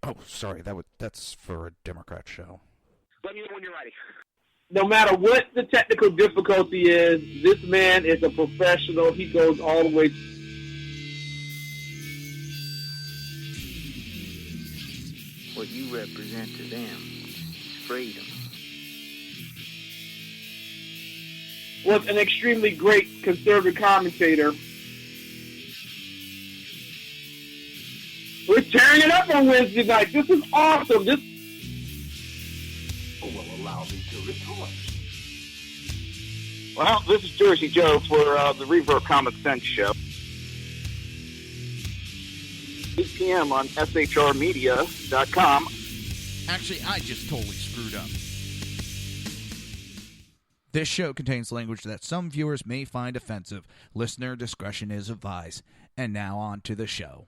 Oh, sorry, that's for a Democrat show. Let me know when you're ready. No matter what the technical difficulty is, this man is a professional. He goes all the way. What you represent to them is freedom. Was an extremely great conservative commentator. We're tearing it up on Wednesday night. This is awesome. This will allow me to retort. Well, this is Jersey Joe for the Reaver Common Sense Show. 8 p.m. on shrmedia.com. Actually, I just totally screwed up. This show contains language that some viewers may find offensive. Listener discretion is advised. And now on to the show.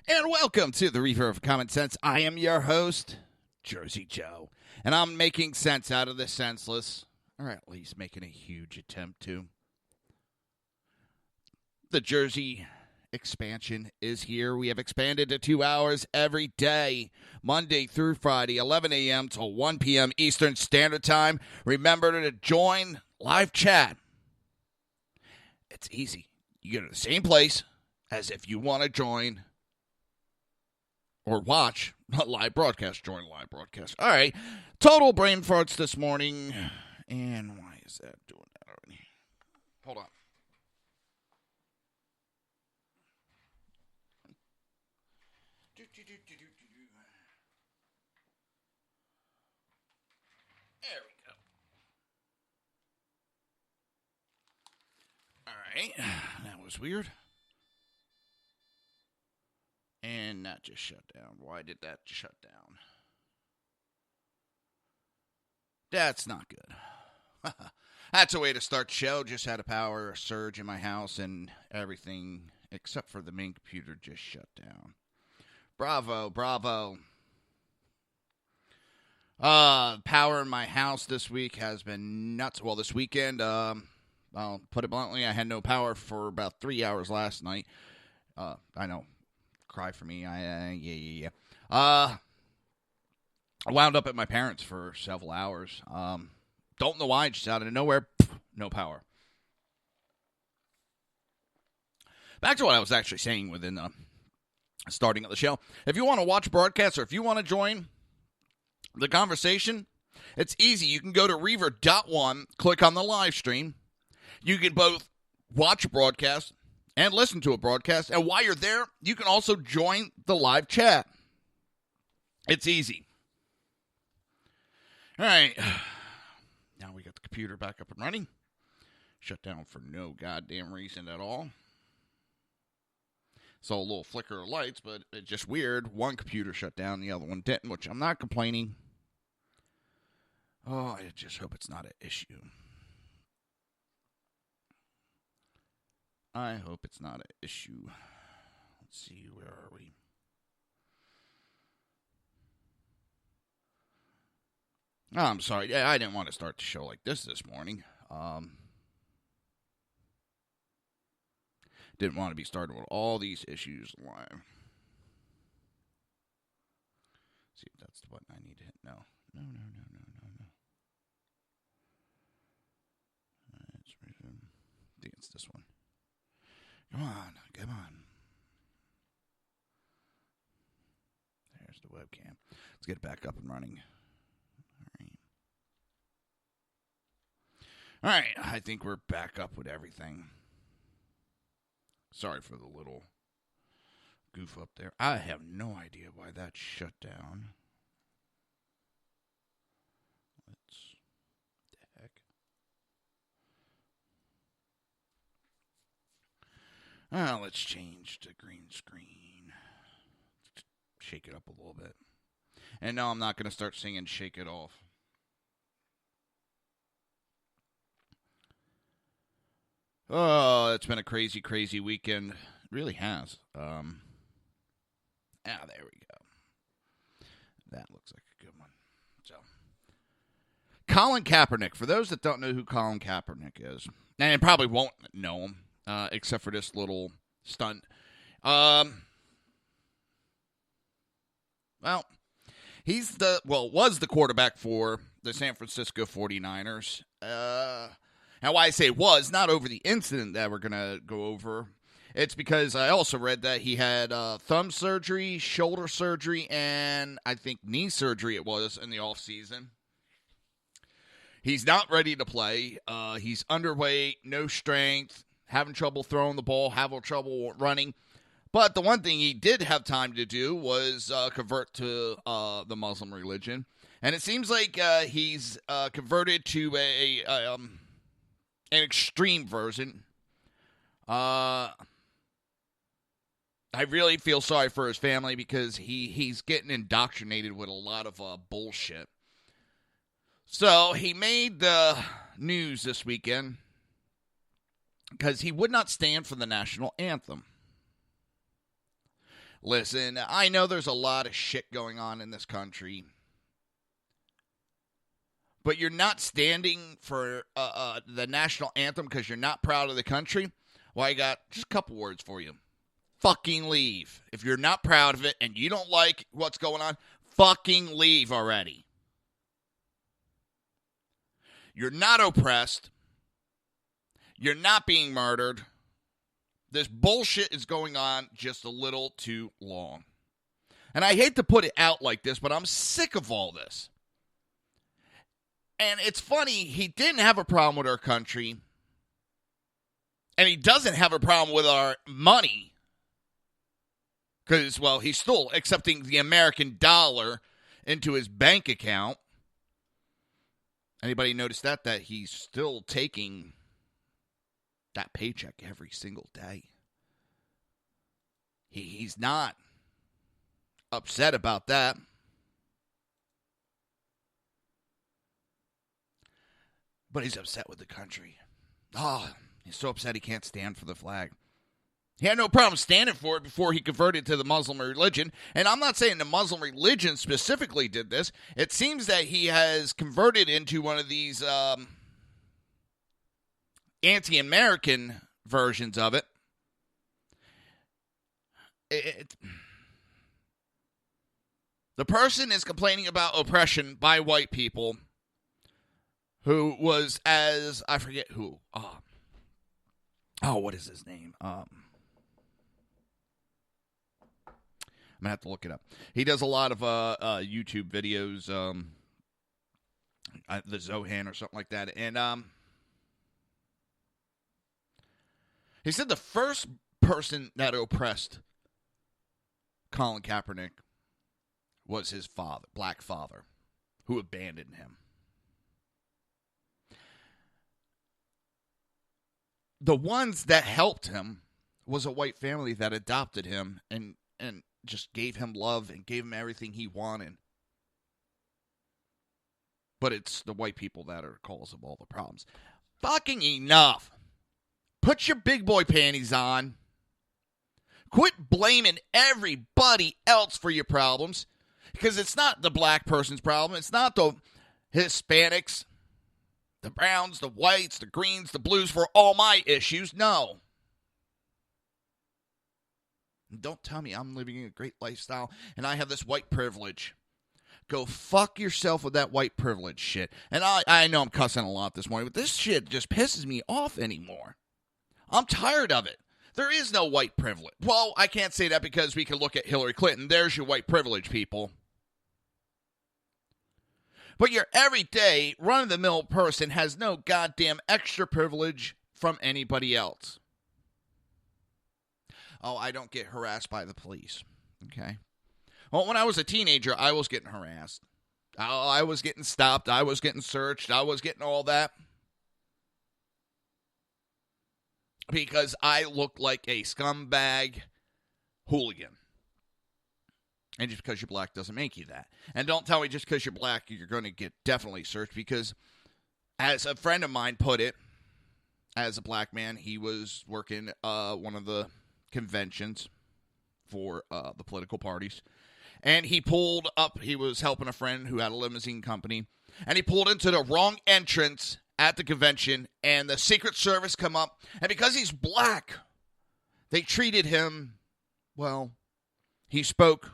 And welcome to the Reaver of Common Sense. I am your host, Jersey Joe. And I'm making sense out of the senseless. Or at least making a huge attempt to. The Jersey expansion is here. We have expanded to 2 hours every day, Monday through Friday, 11 a.m. till 1 p.m. Eastern Standard Time. Remember to join live chat. It's easy. You go to the same place as if you want to join or watch a live broadcast. Join a live broadcast. All right. Total brain farts this morning. And why is that doing that already? Hold on. There we go. All right. That was weird. And that just shut down. Why did that shut down? That's not good. That's a way to start the show. Just had a power surge in my house and everything except for the main computer just shut down. Bravo, bravo. Power in my house this week has been nuts. Well, this weekend, I'll put it bluntly, I had no power for about 3 hours last night. I know. Cry for me. Yeah. I wound up at my parents' for several hours. Don't know why, just out of nowhere, no power. Back to what I was actually saying within the starting of the show. If you want to watch broadcasts or if you want to join the conversation, it's easy. You can go to Reaver.1, click on the live stream. You can both watch a broadcast and listen to a broadcast. And while you're there, you can also join the live chat. It's easy. All right. Now we got the computer back up and running. Shut down for no goddamn reason at all. Saw a little flicker of lights, but it's just weird. One computer shut down, the other one didn't, which I'm not complaining. Oh, I just hope it's not an issue. I hope it's not an issue. Let's see, where are we? Oh, I'm sorry. Yeah, I didn't want to start the show like this morning. Didn't want to be started with all these issues live. See if that's the button I need to hit. No. Let's resume. I think it's this one. Come on. There's the webcam. Let's get it back up and running. All right, I think we're back up with everything. Sorry for the little goof up there. I have no idea why that shut down. The heck? Let's change to green screen. Shake it up a little bit. And no, I'm not going to start singing Shake It Off. Oh, it's been a crazy, crazy weekend. It really has. There we go. That looks like a good one. So, Colin Kaepernick. For those that don't know who Colin Kaepernick is, and probably won't know him, except for this little stunt. Well, was the quarterback for the San Francisco 49ers. Now, why I say was, not over the incident that we're going to go over. It's because I also read that he had thumb surgery, shoulder surgery, and I think knee surgery it was in the offseason. He's not ready to play. He's underweight, no strength, having trouble throwing the ball, having trouble running. But the one thing he did have time to do was convert to the Muslim religion. And it seems like he's converted to an extreme version. I really feel sorry for his family because he's getting indoctrinated with a lot of bullshit. So he made the news this weekend because he would not stand for the national anthem. Listen, I know there's a lot of shit going on in this country, but you're not standing for the national anthem because you're not proud of the country? Well, I got just a couple words for you. Fucking leave. If you're not proud of it and you don't like what's going on, fucking leave already. You're not oppressed. You're not being murdered. This bullshit is going on just a little too long. And I hate to put it out like this, but I'm sick of all this. And it's funny, he didn't have a problem with our country. And he doesn't have a problem with our money. Because, well, he's still accepting the American dollar into his bank account. Anybody notice that? That he's still taking that paycheck every single day. He's not upset about that. But he's upset with the country. Oh, he's so upset he can't stand for the flag. He had no problem standing for it before he converted to the Muslim religion. And I'm not saying the Muslim religion specifically did this. It seems that he has converted into one of these anti-American versions of it. The person is complaining about oppression by white people who was I forget who. What is his name? I'm going to have to look it up. He does a lot of YouTube videos, the Zohan or something like that. And he said the first person that oppressed Colin Kaepernick was his father, black father, who abandoned him. The ones that helped him was a white family that adopted him and just gave him love and gave him everything he wanted. But it's the white people that are cause of all the problems. Fucking enough. Put your big boy panties on. Quit blaming everybody else for your problems. Because it's not the black person's problem. It's not the Hispanics, the browns, the whites, the greens, the blues for all my issues. No. Don't tell me I'm living a great lifestyle and I have this white privilege. Go fuck yourself with that white privilege shit. And I know I'm cussing a lot this morning, but this shit just pisses me off anymore. I'm tired of it. There is no white privilege. Well, I can't say that because we can look at Hillary Clinton. There's your white privilege, people. But your everyday, run-of-the-mill person has no goddamn extra privilege from anybody else. Oh, I don't get harassed by the police. Okay. Well, when I was a teenager, I was getting harassed. I was getting stopped. I was getting searched. I was getting all that. Because I looked like a scumbag hooligan. And just because you're black doesn't make you that. And don't tell me just because you're black, you're going to get definitely searched. Because as a friend of mine put it, as a black man, he was working one of the conventions for the political parties. And he pulled up, he was helping a friend who had a limousine company, and he pulled into the wrong entrance at the convention, and the Secret Service come up, and because he's black, they treated him, well, he spoke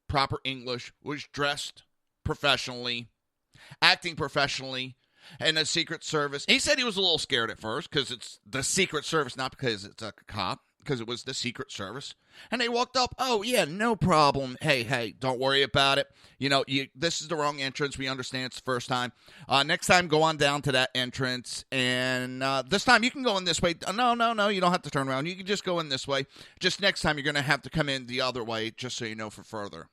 proper English, was dressed professionally, acting professionally, and the Secret Service, he said he was a little scared at first, because it's the Secret Service, not because it's a cop, because it was the Secret Service. And they walked up, oh, yeah, no problem. Hey, don't worry about it. You know, this is the wrong entrance. We understand it's the first time. Next time, go on down to that entrance. And this time, you can go in this way. No, you don't have to turn around. You can just go in this way. Just next time, you're going to have to come in the other way, just so you know for further.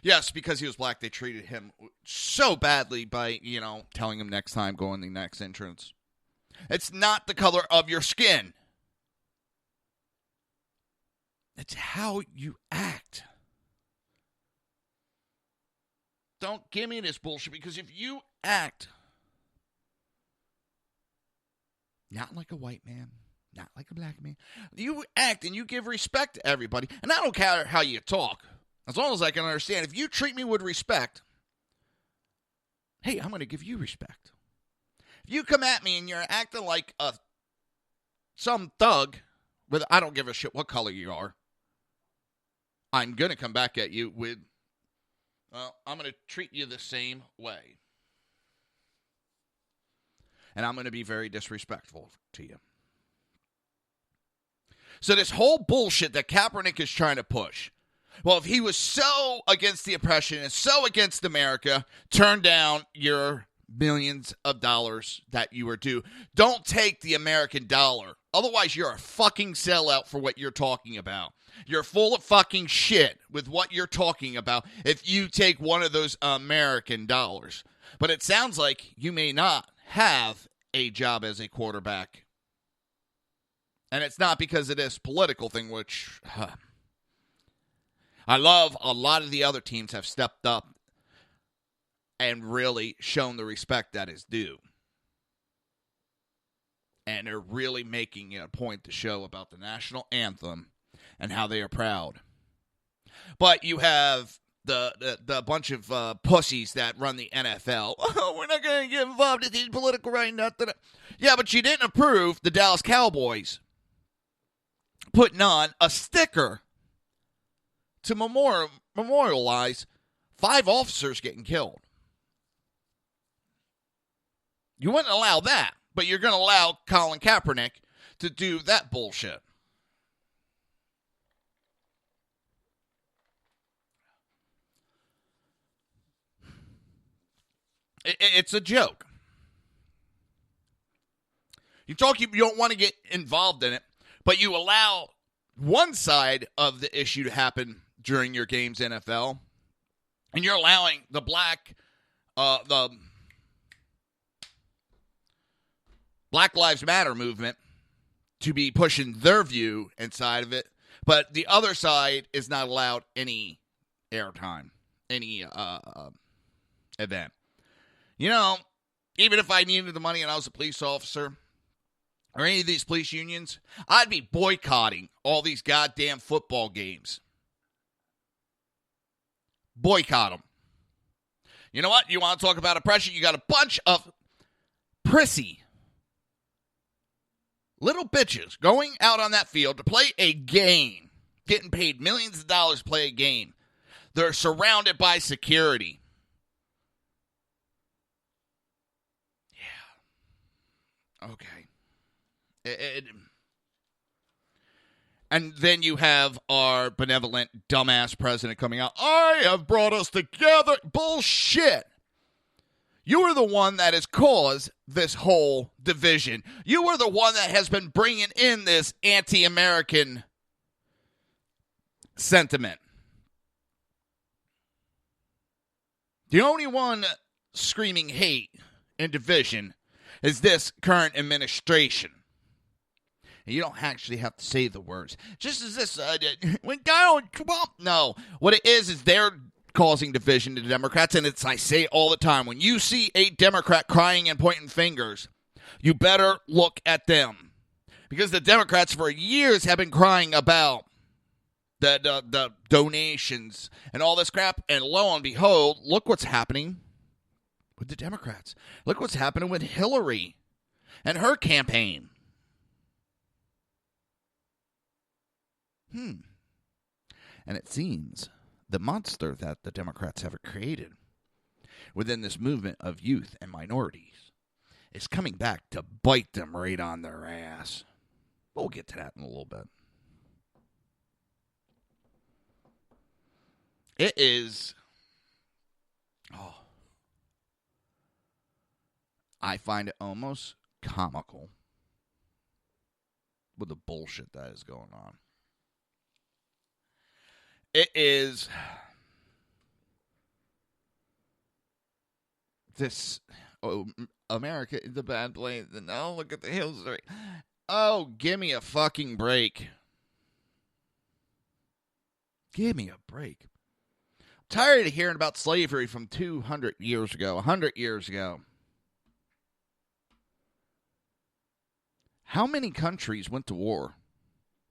Yes, because he was black, they treated him so badly by, telling him next time, go in the next entrance. It's not the color of your skin. It's how you act. Don't give me this bullshit, because if you act not like a white man, not like a black man, you act and you give respect to everybody, and I don't care how you talk, as long as I can understand. If you treat me with respect, hey, I'm going to give you respect. If you come at me and you're acting like some thug, I don't give a shit what color you are, I'm going to come back at you with, well, I'm going to treat you the same way. And I'm going to be very disrespectful to you. So this whole bullshit that Kaepernick is trying to push, well, if he was so against the oppression and so against America, turn down your millions of dollars that you are due. Don't take the American dollar. Otherwise, you're a fucking sellout for what you're talking about. You're full of fucking shit with what you're talking about if you take one of those American dollars. But it sounds like you may not have a job as a quarterback. And it's not because of this political thing, which I love. A lot of the other teams have stepped up and really shown the respect that is due. And they're really making it a point to show about the national anthem and how they are proud. But you have the bunch of pussies that run the NFL. Oh, we're not going to get involved in these political right. Yeah, but you didn't approve the Dallas Cowboys putting on a sticker to memorialize 5 officers getting killed. You wouldn't allow that, but you're going to allow Colin Kaepernick to do that bullshit. It's a joke. You don't want to get involved in it, but you allow one side of the issue to happen during your games, NFL, and you're allowing the Black Lives Matter movement to be pushing their view inside of it, but the other side is not allowed any airtime, any event. Even if I needed the money and I was a police officer or any of these police unions, I'd be boycotting all these goddamn football games. Boycott them. You know what? You want to talk about oppression? You got a bunch of prissy little bitches going out on that field to play a game, getting paid millions of dollars to play a game. They're surrounded by security. Yeah. Okay. And then you have our benevolent, dumbass president coming out. I have brought us together. Bullshit. You are the one that has caused this whole division. You are the one that has been bringing in this anti-American sentiment. The only one screaming hate and division is this current administration. And you don't actually have to say the words. Just as this, when Donald Trump, no. What it is they're causing division to the Democrats, and I say all the time, when you see a Democrat crying and pointing fingers, You better look at them. Because the Democrats for years have been crying about the donations and all this crap. And lo and behold, look what's happening with the Democrats. Look what's happening with Hillary and her campaign. And it seems the monster that the Democrats have created within this movement of youth and minorities is coming back to bite them right on their ass. We'll get to that in a little bit. It is... I find it almost comical with the bullshit that is going on. It is this, America is the bad place. No, look at the hills. Oh, give me a fucking break. Give me a break. I'm tired of hearing about slavery from 200 years ago, 100 years ago. How many countries went to war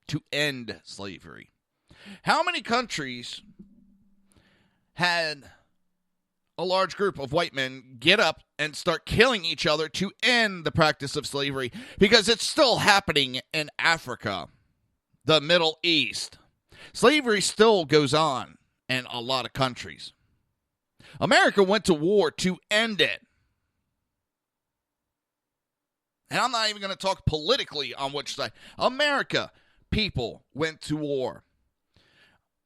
to end slavery? How many countries had a large group of white men get up and start killing each other to end the practice of slavery? Because it's still happening in Africa, the Middle East. Slavery still goes on in a lot of countries. America went to war to end it. And I'm not even going to talk politically on which side. America, people went to war.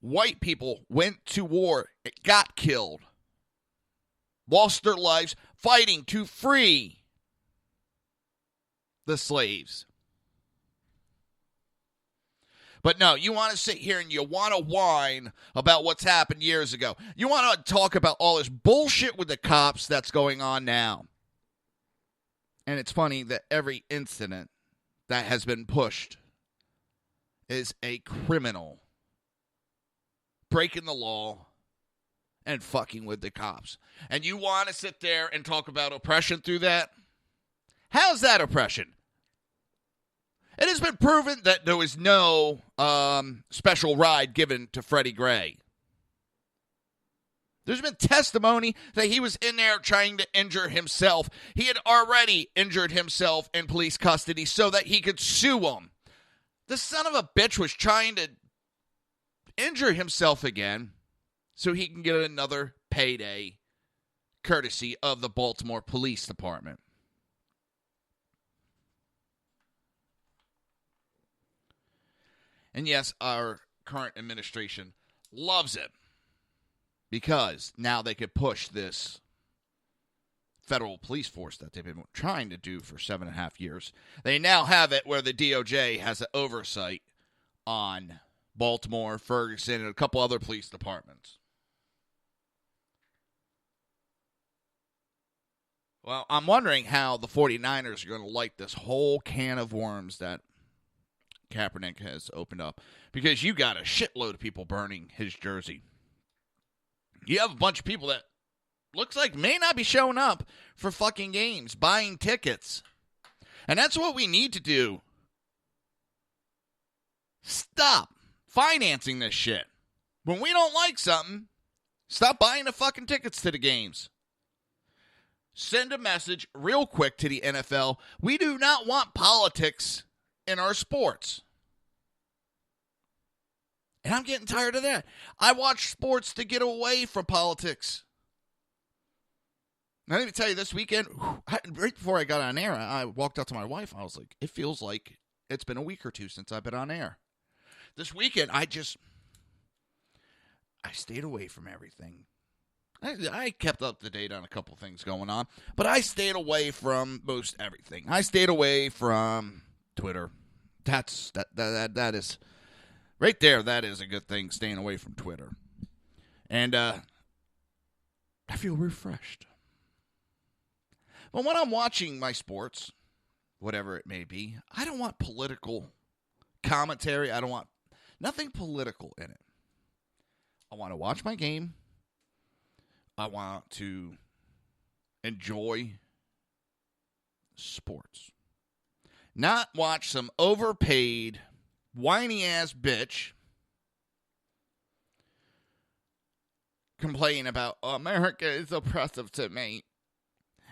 White people went to war, got killed, lost their lives fighting to free the slaves. But no, you want to sit here and you want to whine about what's happened years ago. You want to talk about all this bullshit with the cops that's going on now. And it's funny that every incident that has been pushed is a criminal breaking the law and fucking with the cops. And you want to sit there and talk about oppression through that? How's that oppression? It has been proven that there was no special ride given to Freddie Gray. There's been testimony that he was in there trying to injure himself. He had already injured himself in police custody so that he could sue him. The son of a bitch was trying to injure himself again so he can get another payday courtesy of the Baltimore Police Department. And yes, our current administration loves it because now they could push this federal police force that they've been trying to do for 7.5 years. They now have it where the DOJ has an oversight on Baltimore, Ferguson, and a couple other police departments. Well, I'm wondering how the 49ers are going to like this whole can of worms that Kaepernick has opened up, because you got a shitload of people burning his jersey. You have a bunch of people that looks like may not be showing up for fucking games, buying tickets. And that's what we need to do. Stop financing this shit. When we don't like something, stop buying the fucking tickets to the games. Send a message real quick to the NFL. We do not want politics in our sports. And I'm getting tired of that. I watch sports to get away from politics. Now, let me tell you, this weekend, right before I got on air, I walked out to my wife. I was like, it feels like it's been a week or two since I've been on air. This weekend, I stayed away from everything. I kept up to date on a couple things going on, but I stayed away from most everything. I stayed away from Twitter. That is right there. That is a good thing, staying away from Twitter. And I feel refreshed. But when I'm watching my sports, whatever it may be, I don't want political commentary. I don't want nothing political in it. I want to watch my game. I want to enjoy sports. Not watch some overpaid, whiny-ass bitch complain about, America is oppressive to me.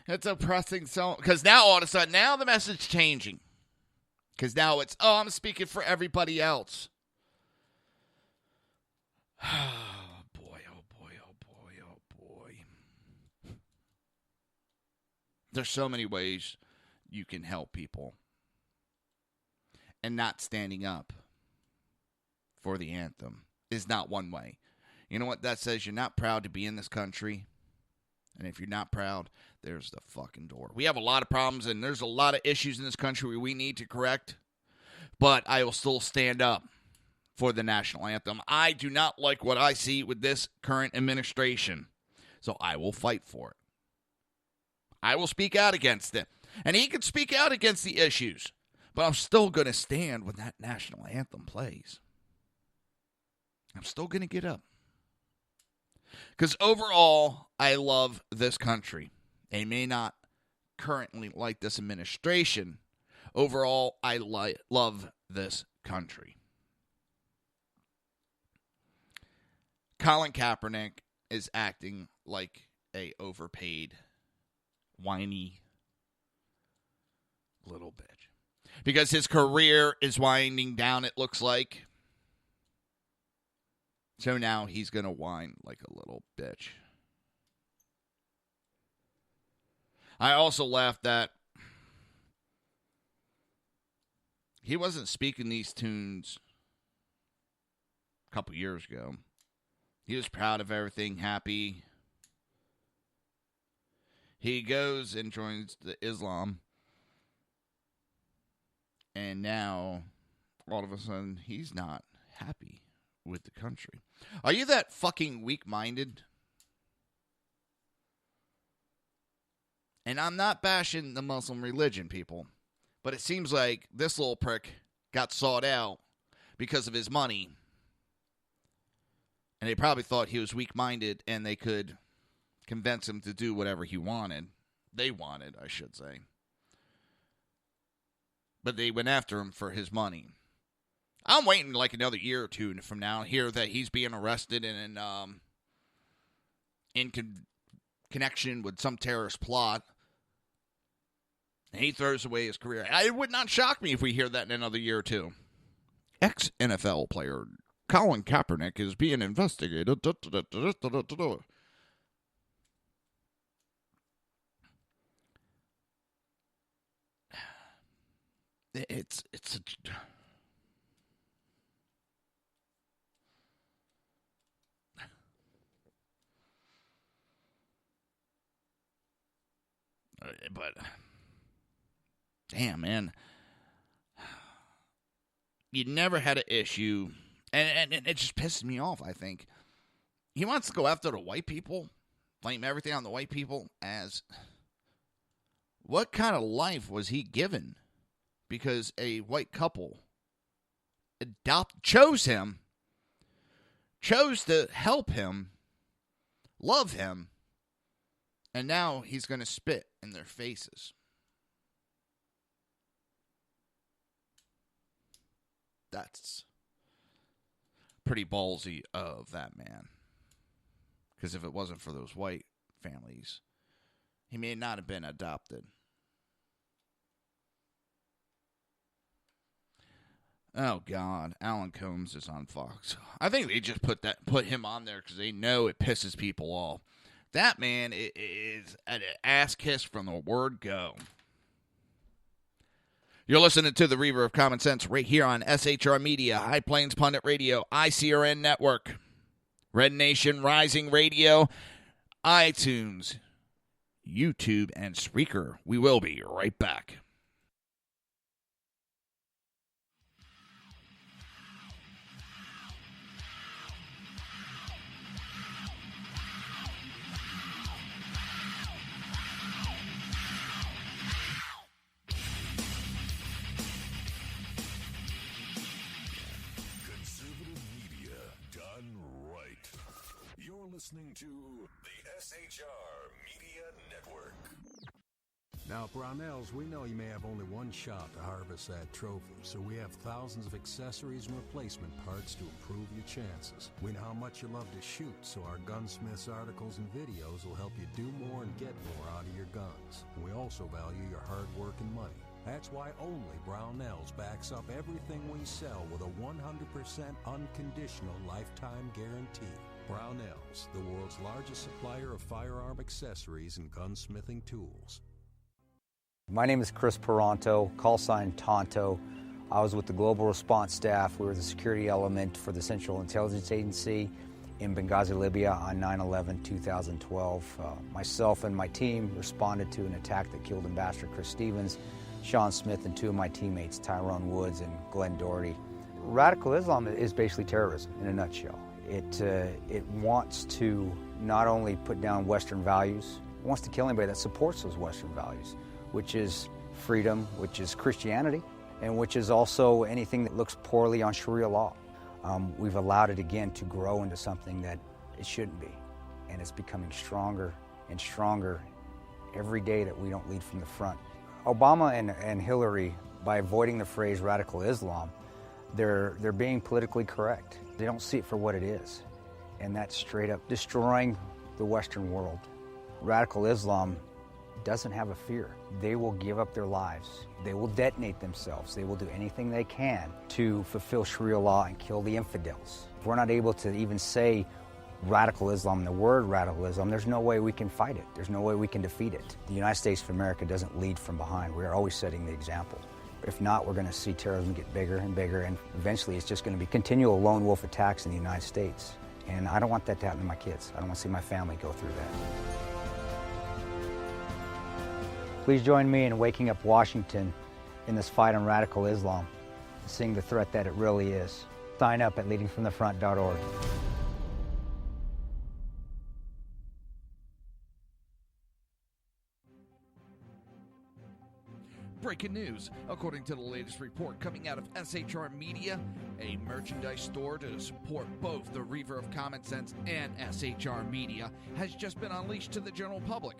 It's oppressing so... Because now, all of a sudden, now the message is changing. Because now it's, I'm speaking for everybody else. Oh, boy, oh, boy, oh, boy, oh, boy. There's so many ways you can help people. And not standing up for the anthem is not one way. You know what that says? You're not proud to be in this country. And if you're not proud, there's the fucking door. We have a lot of problems, and there's a lot of issues in this country we need to correct. But I will still stand up for the national anthem. I do not like what I see with this current administration. So I will fight for it. I will speak out against it. And he can speak out against the issues. But I'm still going to stand when that national anthem plays. I'm still going to get up. Because overall, I love this country. I may not currently like this administration. Overall, I love this country. Colin Kaepernick is acting like a overpaid, whiny little bitch. Because his career is winding down, it looks like. So now he's going to whine like a little bitch. I also laughed that he wasn't speaking these tunes a couple years ago. He was proud of everything, happy. He goes and joins the Islam. And now, all of a sudden, he's not happy with the country. Are you that fucking weak-minded? And I'm not bashing the Muslim religion, people. But it seems like this little prick got sought out because of his money. And they probably thought he was weak-minded and they could convince him to do whatever he wanted. They wanted, I should say. But they went after him for his money. I'm waiting like another year or two from now to hear that he's being arrested in connection with some terrorist plot. And he throws away his career. It would not shock me if we hear that in another year or two. Ex-NFL player Colin Kaepernick is being investigated. It's but damn, man, you never had an issue, and it just pisses me off. I think he wants to go after the white people, blame everything on the white people. As what kind of life was he given? Because a white couple chose him, chose to help him, love him, and now he's going to spit in their faces. That's pretty ballsy of that man. Because if it wasn't for those white families, he may not have been adopted. Oh, God. Alan Combs is on Fox. I think they just put him on there because they know it pisses people off. That man is an ass kiss from the word go. You're listening to the Reaver of Common Sense right here on SHR Media, High Plains Pundit Radio, ICRN Network, Red Nation Rising Radio, iTunes, YouTube, and Spreaker. We will be right back. Listening to the SHR Media Network. Now at Brownells, we know you may have only one shot to harvest that trophy, so we have thousands of accessories and replacement parts to improve your chances. We know how much you love to shoot, so our gunsmiths articles and videos will help you do more and get more out of your guns. We also value your hard work and money. That's why only Brownells backs up everything we sell with a 100% unconditional lifetime guarantee. Brownells, the world's largest supplier of firearm accessories and gunsmithing tools. My name is Chris Peranto, call sign Tonto. I was with the Global Response Staff. We were the security element for the Central Intelligence Agency in Benghazi, Libya on 9/11/2012. Myself and my team responded to an attack that killed Ambassador Chris Stevens, Sean Smith, and two of my teammates, Tyrone Woods and Glenn Doherty. Radical Islam is basically terrorism in a nutshell. It wants to not only put down Western values, it wants to kill anybody that supports those Western values, which is freedom, which is Christianity, and which is also anything that looks poorly on Sharia law. We've allowed it again to grow into something that it shouldn't be, and it's becoming stronger and stronger every day that we don't lead from the front. Obama and Hillary, by avoiding the phrase radical Islam, they're being politically correct. They don't see it for what it is, and that's straight up destroying the Western world. Radical Islam doesn't have a fear. They will give up their lives. They will detonate themselves. They will do anything they can to fulfill Sharia law and kill the infidels. If we're not able to even say radical Islam, the word radical Islam, there's no way we can fight it. There's no way we can defeat it. The United States of America doesn't lead from behind. We are always setting the example. If not, we're going to see terrorism get bigger and bigger, and eventually it's just going to be continual lone wolf attacks in the United States. And I don't want that to happen to my kids. I don't want to see my family go through that. Please join me in waking up Washington in this fight on radical Islam, seeing the threat that it really is. Sign up at leadingfromthefront.org. Breaking news. According to the latest report coming out of SHR Media, a merchandise store to support both the Reaver of Common Sense and SHR Media has just been unleashed to the general public.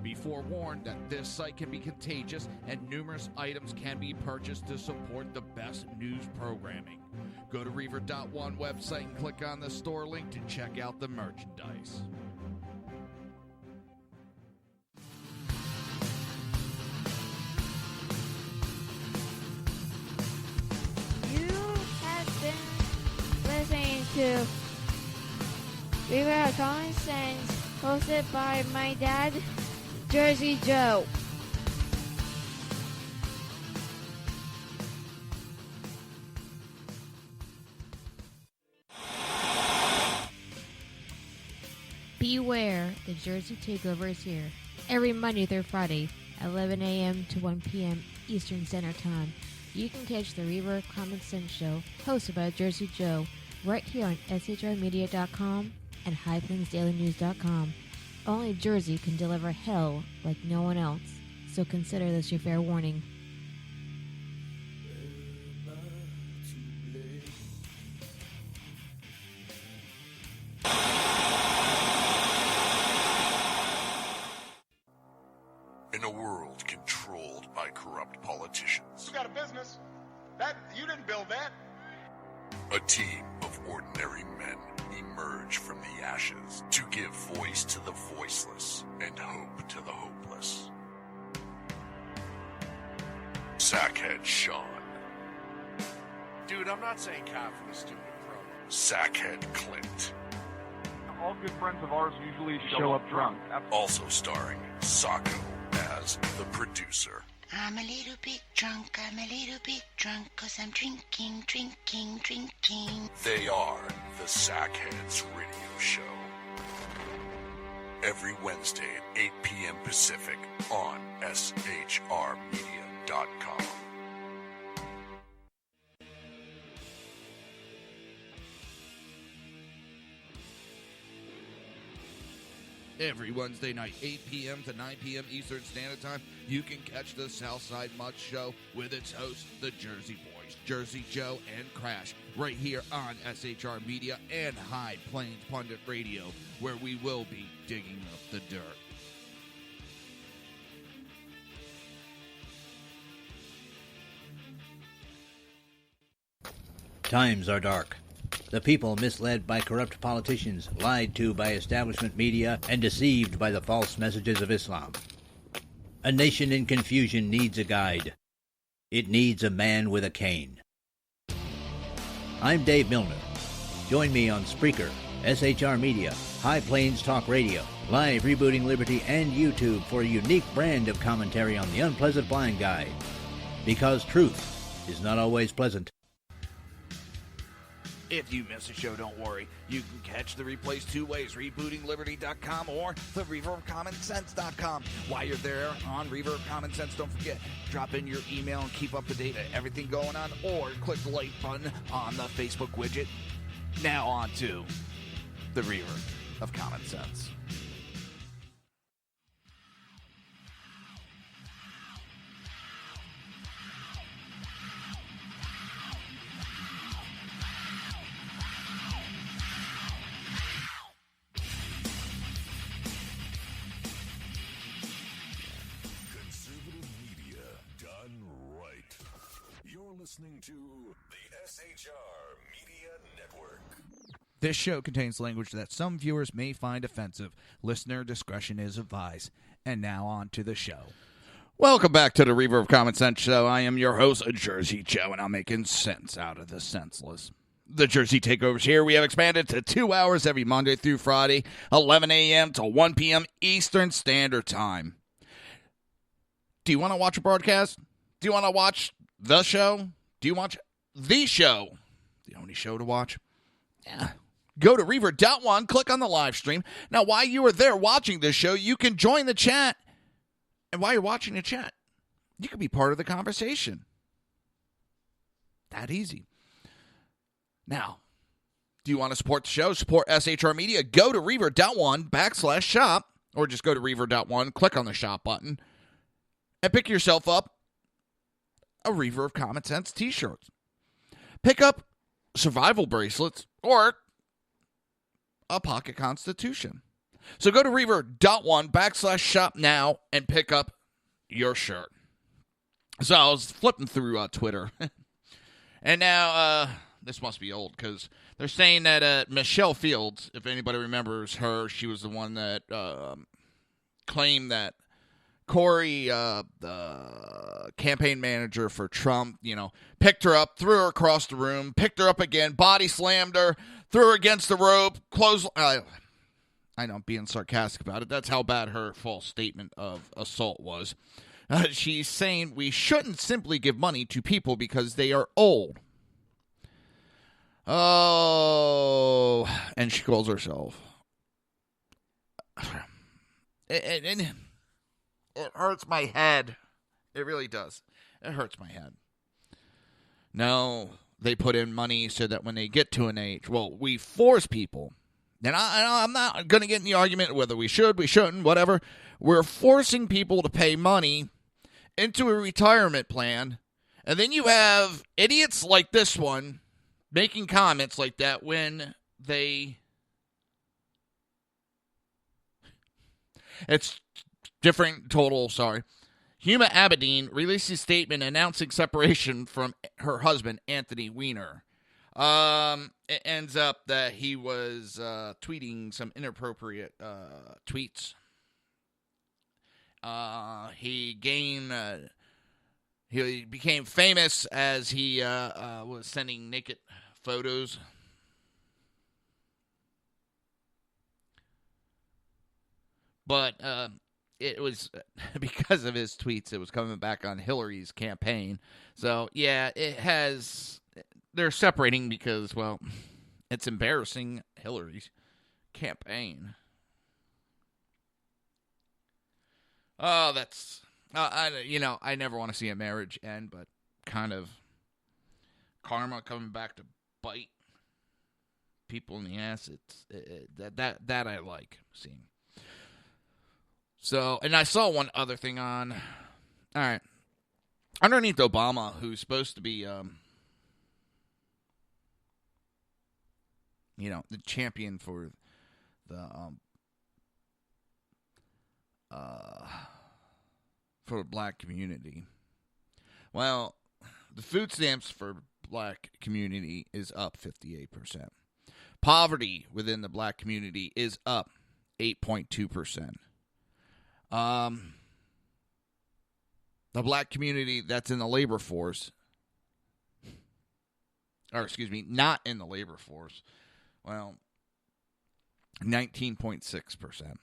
Be forewarned that this site can be contagious and numerous items can be purchased to support the best news programming. Go to Reaver.one website and click on the store link to check out the merchandise. Listening to Reaver of Common Sense, hosted by my dad, Jersey Joe. Beware, the Jersey Takeover is here. Every Monday through Friday, 11 a.m. to 1 p.m. Eastern Standard Time. You can catch the Reaver of Common Sense show, hosted by Jersey Joe, right here on shrmedia.com and highplainsdailynews.com. Only Jersey can deliver hell like no one else, so consider this your fair warning. In a world controlled by corrupt politicians, You got a business. You didn't build that. a team of ordinary men emerge from the ashes to give voice to the voiceless and hope to the hopeless. Sackhead Sean. Dude, I'm not saying cap for the stupid pro. Sackhead Clint. All good friends of ours usually show up drunk. Also starring Sacco as the producer. I'm a little bit drunk, 'cause I'm drinking. They are the Sackheads Radio Show. Every Wednesday at 8 p.m. Pacific on shrmedia.com. Every Wednesday night, 8 p.m. to 9 p.m. Eastern Standard Time, you can catch the Southside Mutt Show with its hosts, the Jersey Boys, Jersey Joe and Crash, right here on SHR Media and High Plains Pundit Radio, where we will be digging up the dirt. Times are dark. The people misled by corrupt politicians, lied to by establishment media, and deceived by the false messages of Islam. A nation in confusion needs a guide. It needs a man with a cane. I'm Dave Milner. Join me on Spreaker, SHR Media, High Plains Talk Radio, Live Rebooting Liberty, and YouTube for a unique brand of commentary on the unpleasant blind guide. Because truth is not always pleasant. If you miss a show, don't worry. You can catch the replays two ways, rebootingliberty.com or the ReaverCommonSense.com. While you're there on Reaver of Common Sense, don't forget, drop in your email and keep up to date on everything going on, or click the like button on the Facebook widget. Now on to the Reaver of Common Sense. Listening to the SHR Media Network. This show contains language that some viewers may find offensive. Listener discretion is advised. And now on to the show. Welcome back to the Reaver of Common Sense Show. I am your host, Jersey Joe, and I'm making sense out of the senseless. The Jersey Takeover's here. We have expanded to 2 hours every Monday through Friday, 11 a.m. to 1 p.m. Eastern Standard Time. Do you want to watch a broadcast? Do you want to watch the show? Do you watch the show? The only show to watch? Yeah. Go to Reaver.one, click on the live stream. Now, while you are there watching this show, you can join the chat. And while you're watching the chat, you can be part of the conversation. That easy. Now, do you want to support the show? Support SHR Media? Go to Reaver.one/shop, or just go to Reaver.one, click on the shop button, and pick yourself up a Reaver of Common Sense t-shirt. Pick up survival bracelets or a pocket constitution. So go to Reaver.one/shop now and pick up your shirt. So I was flipping through Twitter. And now, this must be old because they're saying that Michelle Fields, if anybody remembers her, she was the one that claimed that Corey, the campaign manager for Trump, picked her up, threw her across the room, picked her up again, body slammed her, threw her against the rope, I know I'm being sarcastic about it. That's how bad her false statement of assault was. She's saying we shouldn't simply give money to people because they are old. Oh, and she calls herself. It hurts my head. It really does. It hurts my head. No, they put in money so that when they get to an age, we force people. And I'm not going to get in the argument whether we should, we shouldn't, whatever. We're forcing people to pay money into a retirement plan. And then you have idiots like this one making comments like that when they... It's... Different total, sorry. Huma Abedin released a statement announcing separation from her husband, Anthony Weiner. It ends up that he was tweeting some inappropriate tweets. He became famous as he was sending naked photos. But it was because of his tweets, it was coming back on Hillary's campaign. So, yeah, they're separating because, it's embarrassing Hillary's campaign. Oh, that's, I never want to see a marriage end, but kind of karma coming back to bite people in the ass. That I like seeing. So, and I saw one other thing on, all right, underneath Obama, who's supposed to be, the champion for the black community. Well, the food stamps for black community is up 58%. Poverty within the black community is up 8.2%. The black community that's in the labor force, or excuse me, not in the labor force, well, 19.6%.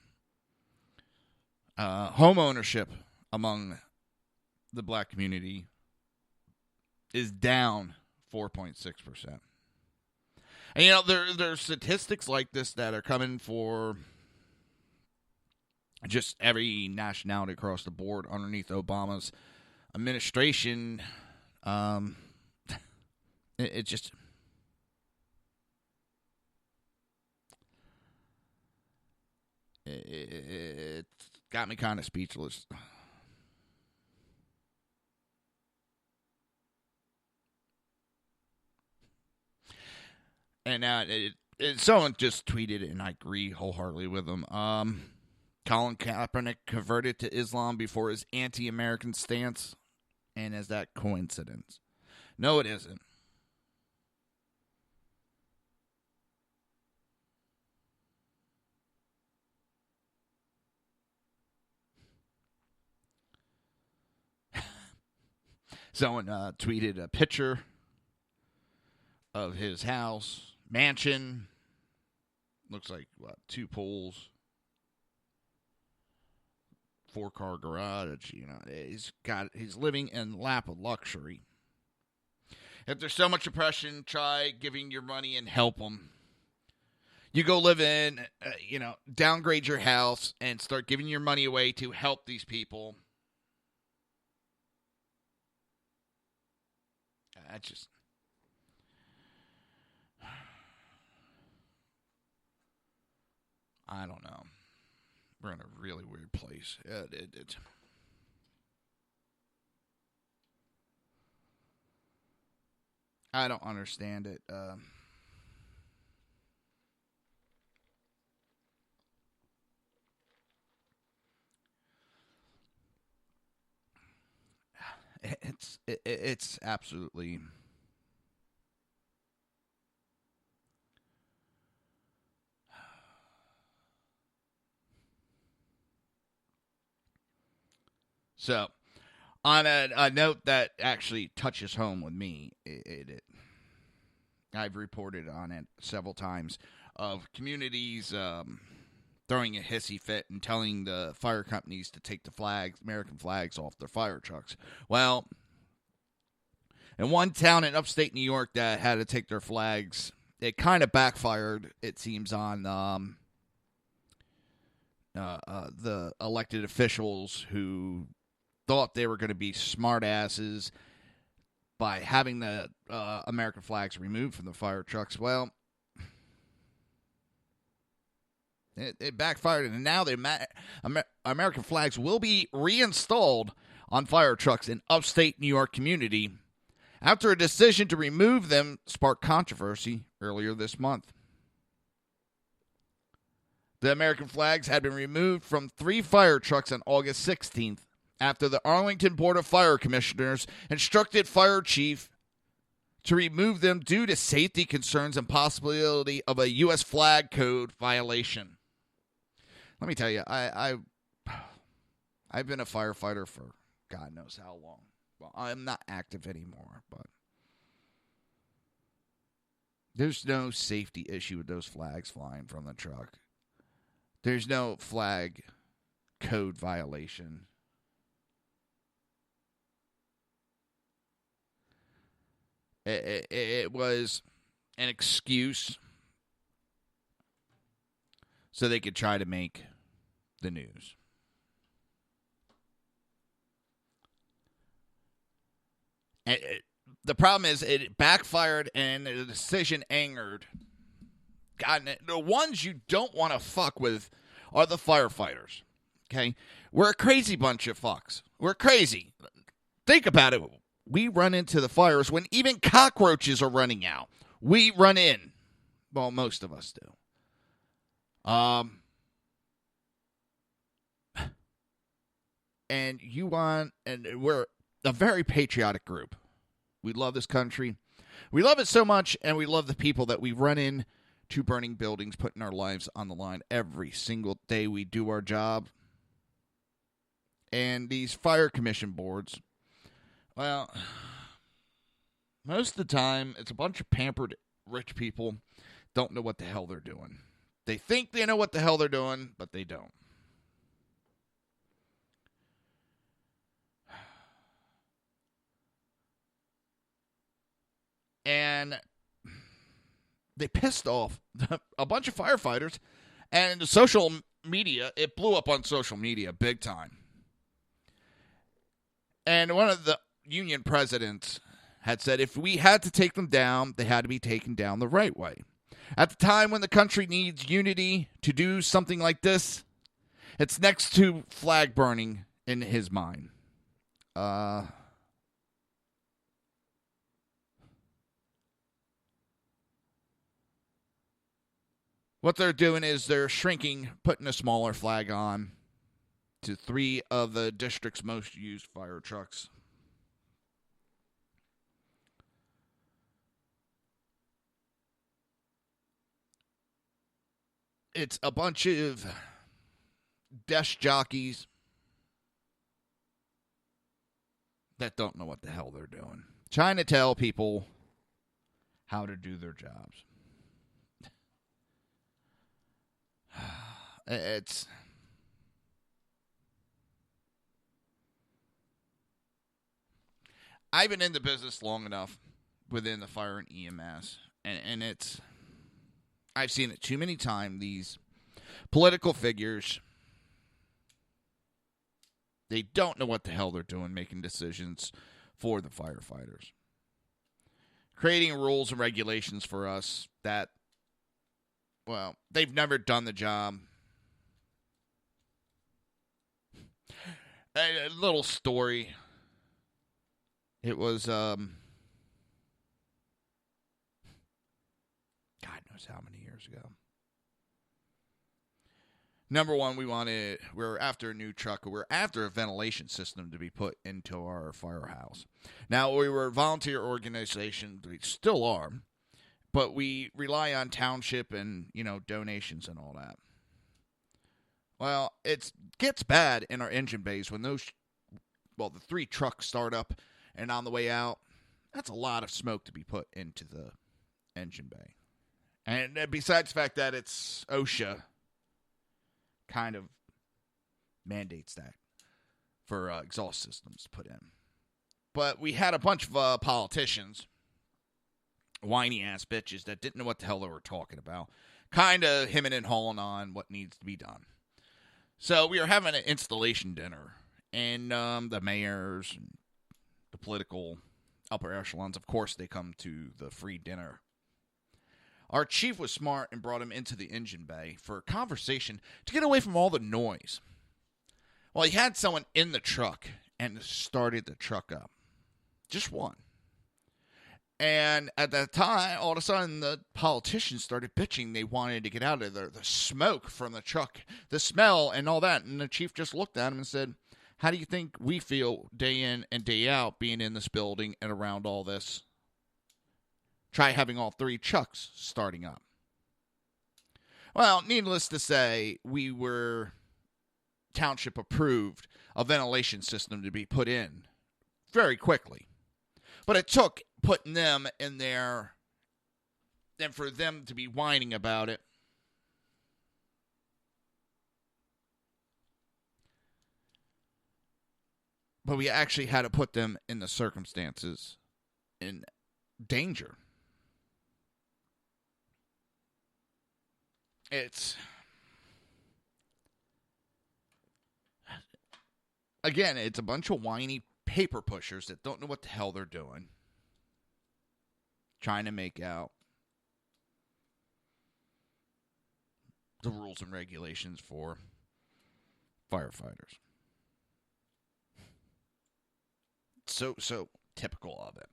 Home ownership among the black community is down 4.6%. And, you know, there's statistics like this that are coming for just every nationality across the board underneath Obama's administration. It just... It got me kind of speechless. And someone just tweeted it, and I agree wholeheartedly with them. Colin Kaepernick converted to Islam before his anti-American stance, and is that coincidence? No, it isn't. Someone tweeted a picture of his house, mansion. Looks like, 2 pools, 4-car garage. You know, he's living in lap of luxury. If there's so much oppression, try giving your money and help them. You go live in, downgrade your house and start giving your money away to help these people. I don't know. We're in a really weird place. I don't understand it. It's absolutely... So, on a note that actually touches home with me, I've reported on it several times, of communities throwing a hissy fit and telling the fire companies to take the American flags off their fire trucks. Well, in one town in upstate New York that had to take their flags, it kind of backfired, it seems, on the elected officials who thought they were going to be smartasses by having the American flags removed from the fire trucks. Well, it backfired, and now the American flags will be reinstalled on fire trucks in upstate New York community after a decision to remove them sparked controversy earlier this month. The American flags had been removed from 3 fire trucks on August 16th after the Arlington Board of Fire Commissioners instructed fire chief to remove them due to safety concerns and possibility of a U.S. flag code violation. Let me tell you, I've been a firefighter for God knows how long. Well, I'm not active anymore, but there's no safety issue with those flags flying from the truck. There's no flag code violation. It was an excuse so they could try to make the news. The problem is it backfired and the decision angered. God, the ones you don't want to fuck with are the firefighters. Okay? We're a crazy bunch of fucks. We're crazy. Think about it. We run into the fires when even cockroaches are running out. We run in. Well, most of us do. And we're a very patriotic group. We love this country. We love it so much, and we love the people that we run in to burning buildings, putting our lives on the line every single day we do our job. And these fire commission boards, well, most of the time, it's a bunch of pampered rich people don't know what the hell they're doing. They think they know what the hell they're doing, but they don't. And they pissed off a bunch of firefighters, and the social media, it blew up on social media big time. And one of the union presidents had said if we had to take them down, they had to be taken down the right way. At the time when the country needs unity to do something like this, it's next to flag burning in his mind. What they're doing is they're shrinking, putting a smaller flag on to 3 of the district's most used fire trucks. It's a bunch of desk jockeys that don't know what the hell they're doing, trying to tell people how to do their jobs. I've been in the business long enough within the fire and EMS, and I've seen it too many times. These political figures, they don't know what the hell they're doing making decisions for the firefighters. Creating rules and regulations for us that, well, they've never done the job. A little story. It was, God knows how many years ago. Number one, we were after a new truck. We were after a ventilation system to be put into our firehouse. Now, we were a volunteer organization. We still are. But we rely on township and, donations and all that. Well, it gets bad in our engine bays when the 3 trucks start up and on the way out. That's a lot of smoke to be put into the engine bay. And besides the fact that it's OSHA kind of mandates that for exhaust systems put in. But we had a bunch of politicians, whiny-ass bitches that didn't know what the hell they were talking about, kind of hemming and hawing on what needs to be done. So we were having an installation dinner, and the mayors and the political upper echelons, of course, they come to the free dinner. Our chief was smart and brought him into the engine bay for a conversation to get away from all the noise. Well, he had someone in the truck and started the truck up. Just one. And at that time, all of a sudden, the politicians started bitching. They wanted to get out of there. The smoke from the truck, the smell, and all that. And the chief just looked at him and said, how do you think we feel day in and day out being in this building and around all this? Try having all 3 trucks starting up. Well, needless to say, we were township approved a ventilation system to be put in very quickly. But it took putting them in there and for them to be whining about it. But we actually had to put them in the circumstances in danger. It's a bunch of whiny paper pushers that don't know what the hell they're doing. Trying to make out the rules and regulations for firefighters. So typical of it.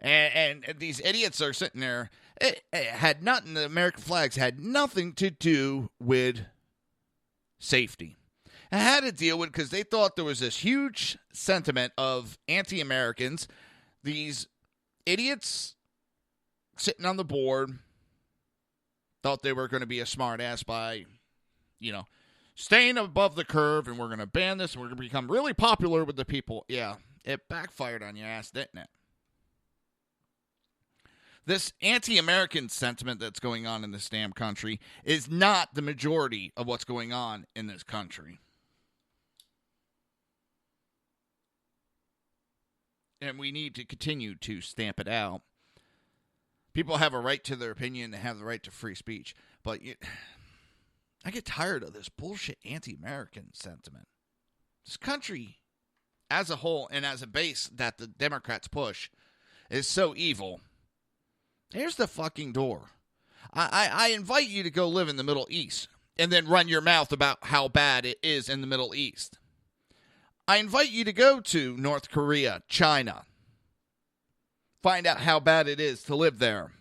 And these idiots are sitting there. It had nothing, the American flags had nothing to do with safety. It had to deal with because they thought there was this huge sentiment of anti-Americans. These idiots sitting on the board thought they were going to be a smart ass by, staying above the curve, and we're going to ban this, and we're going to become really popular with the people. Yeah, it backfired on your ass, didn't it? This anti-American sentiment that's going on in this damn country is not the majority of what's going on in this country. And we need to continue to stamp it out. People have a right to their opinion and have the right to free speech. But I get tired of this bullshit anti-American sentiment. This country as a whole and as a base that the Democrats push is so evil. Here's the fucking door. I invite you to go live in the Middle East and then run your mouth about how bad it is in the Middle East. I invite you to go to North Korea, China. Find out how bad it is to live there.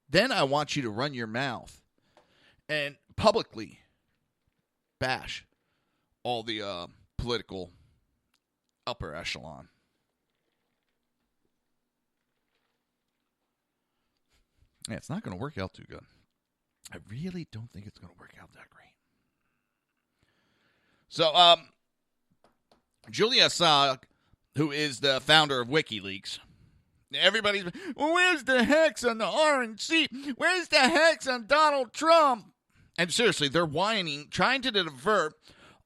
Then I want you to run your mouth and publicly bash all the political upper echelon. Yeah, it's not going to work out too good. I really don't think it's going to work out that great. So, Julia Assange, who is the founder of WikiLeaks, everybody's, well, where's the hex on the RNC? Where's the hex on Donald Trump? And seriously, they're whining, trying to divert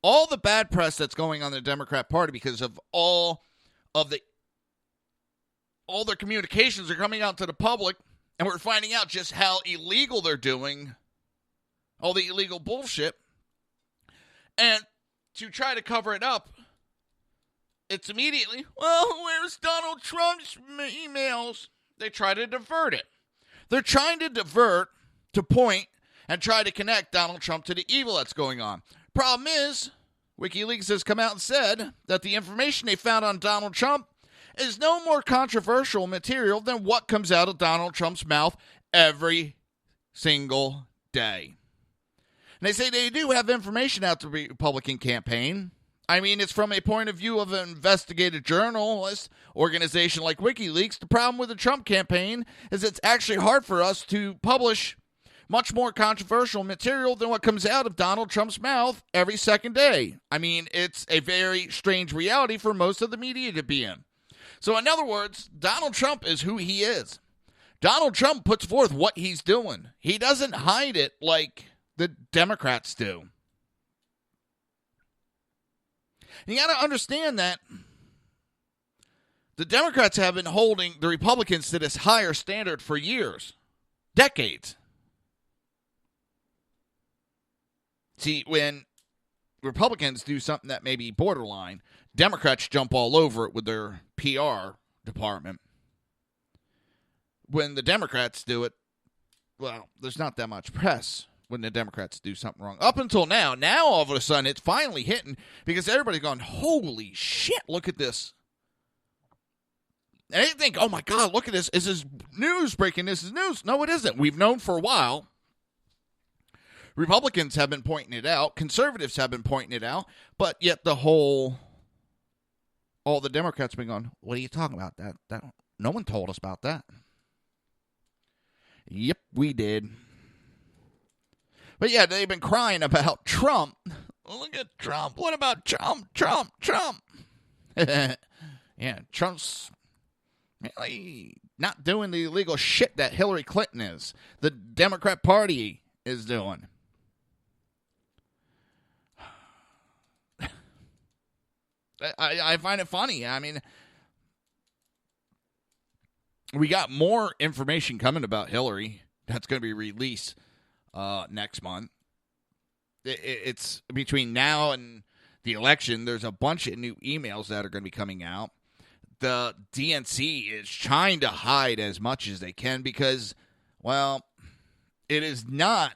all the bad press that's going on in the Democrat Party because of all their communications are coming out to the public. And we're finding out just how illegal they're doing, all the illegal bullshit. And to try to cover it up, it's immediately, well, where's Donald Trump's emails? They try to divert it. They're trying to divert, to point, and try to connect Donald Trump to the evil that's going on. Problem is, WikiLeaks has come out and said that the information they found on Donald Trump is no more controversial material than what comes out of Donald Trump's mouth every single day. And they say they do have information out to the Republican campaign. I mean, it's from a point of view of an investigative journalist organization like WikiLeaks. The problem with the Trump campaign is it's actually hard for us to publish much more controversial material than what comes out of Donald Trump's mouth every second day. I mean, it's a very strange reality for most of the media to be in. So in other words, Donald Trump is who he is. Donald Trump puts forth what he's doing. He doesn't hide it like the Democrats do. And you got to understand that the Democrats have been holding the Republicans to this higher standard for years, decades. See, when Republicans do something that may be borderline, Democrats jump all over it with their PR department. When the Democrats do it, well, there's not that much press when the Democrats do something wrong. Up until now all of a sudden it's finally hitting because everybody's going, holy shit, look at this. And they think, oh my God, look at this. This is news breaking. This is news. No, it isn't. We've known for a while. Republicans have been pointing it out. Conservatives have been pointing it out. But yet all the Democrats have been going, what are you talking about? That no one told us about that. Yep, we did. But yeah, they've been crying about Trump. Look at Trump. What about Trump? Yeah, Trump's really not doing the illegal shit that Hillary Clinton is. The Democrat Party is doing. I find it funny. I mean, we got more information coming about Hillary that's going to be released next month. It's between now and the election, there's a bunch of new emails that are going to be coming out. The DNC is trying to hide as much as they can because, well, it is not...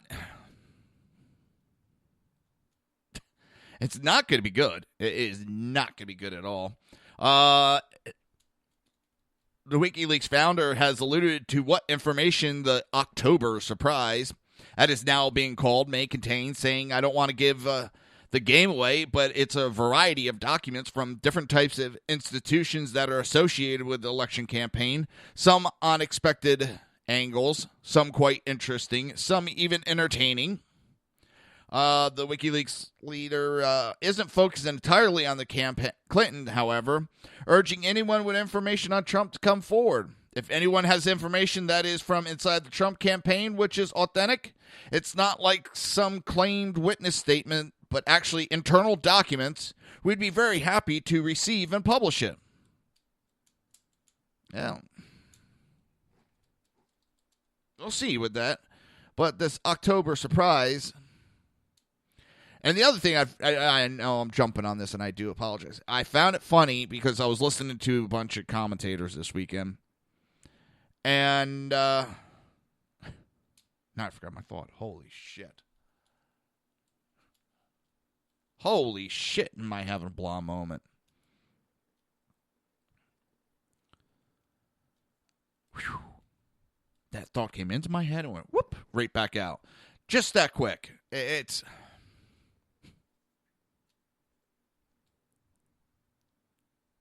It's not going to be good. It is not going to be good at all. The WikiLeaks founder has alluded to what information the October surprise, that is now being called, may contain, saying, I don't want to give the game away, but it's a variety of documents from different types of institutions that are associated with the election campaign. Some unexpected angles, some quite interesting, some even entertaining. The WikiLeaks leader isn't focused entirely on the campaign. Clinton, however, urging anyone with information on Trump to come forward. If anyone has information that is from inside the Trump campaign, which is authentic, it's not like some claimed witness statement, but actually internal documents, we'd be very happy to receive and publish it. Yeah. We'll see with that. But this October surprise. And the other thing, I know I'm jumping on this, and I do apologize. I found it funny because I was listening to a bunch of commentators this weekend. And, now I forgot my thought. Holy shit. Holy shit, am I having a blah moment. Whew. That thought came into my head and went whoop, right back out. Just that quick. It's...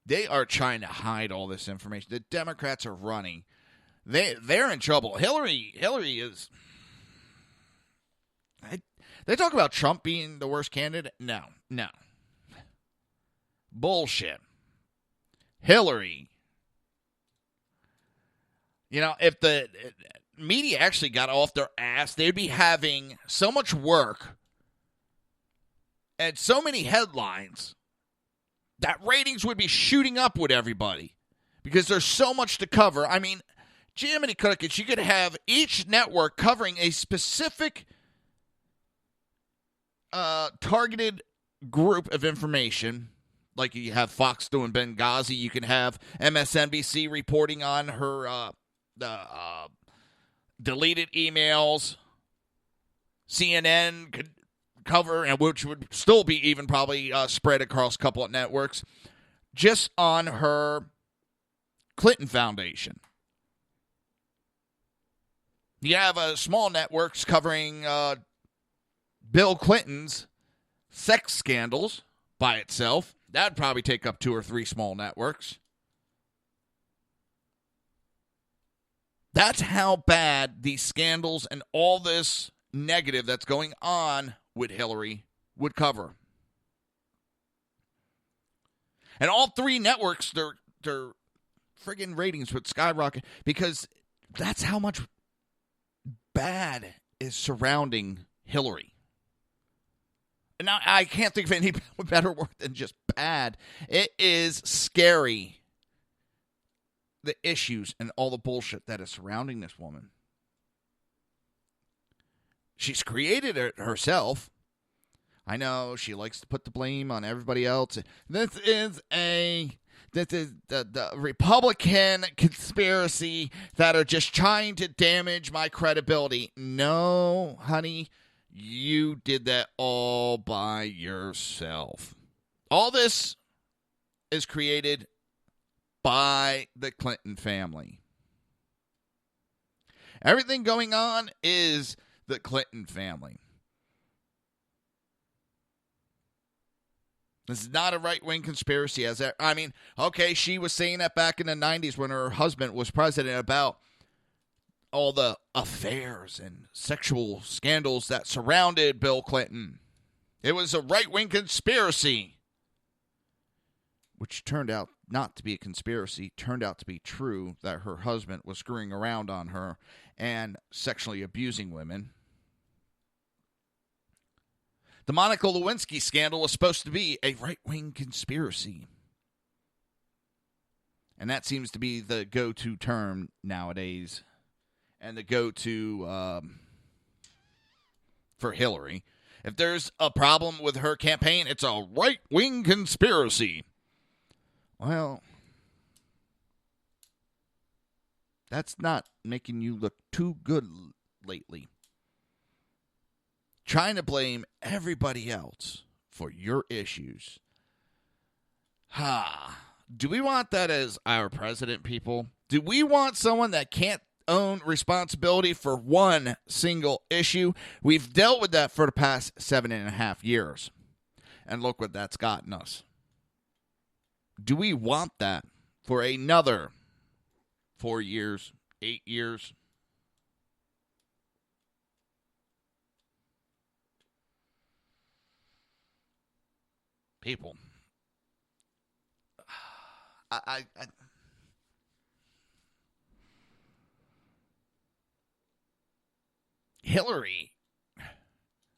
They are trying to hide all this information. The Democrats are running. They're in trouble. Hillary is... They talk about Trump being the worst candidate. No. Bullshit. Hillary. You know, if the media actually got off their ass, they'd be having so much work and so many headlines that ratings would be shooting up with everybody because there's so much to cover. I mean, Jiminy Crickets, you could have each network covering a specific targeted group of information. Like you have Fox doing Benghazi. You can have MSNBC reporting on her deleted emails. CNN could cover, and which would still be even probably spread across a couple of networks, just on her Clinton Foundation. You have small networks covering Bill Clinton's sex scandals by itself. That'd probably take up 2 or 3 small networks. That's how bad these scandals and all this negative that's going on with Hillary would cover. And all 3 networks, their friggin' ratings would skyrocket because that's how much bad is surrounding Hillary. And now I can't think of any better word than just bad. It is scary, the issues and all the bullshit that is surrounding this woman. She's created it herself. I know she likes to put the blame on everybody else. This is the Republican conspiracy that are just trying to damage my credibility. No, honey, you did that all by yourself. All this is created by the Clinton family. Everything going on is the Clinton family. This is not a right-wing conspiracy. Okay, she was saying that back in the 90s when her husband was president about all the affairs and sexual scandals that surrounded Bill Clinton. It was a right-wing conspiracy, which turned out not to be a conspiracy, turned out to be true, that her husband was screwing around on her and sexually abusing women. The Monica Lewinsky scandal was supposed to be a right-wing conspiracy. And that seems to be the go-to term nowadays. And the go-to for Hillary. If there's a problem with her campaign, it's a right-wing conspiracy. Well, that's not making you look too good lately. Trying to blame everybody else for your issues. Do we want that as our president, people? Do we want someone that can't own responsibility for one single issue? We've dealt with that for the past 7.5 years. And look what that's gotten us. Do we want that for another 4 years, 8 years? People. I Hillary.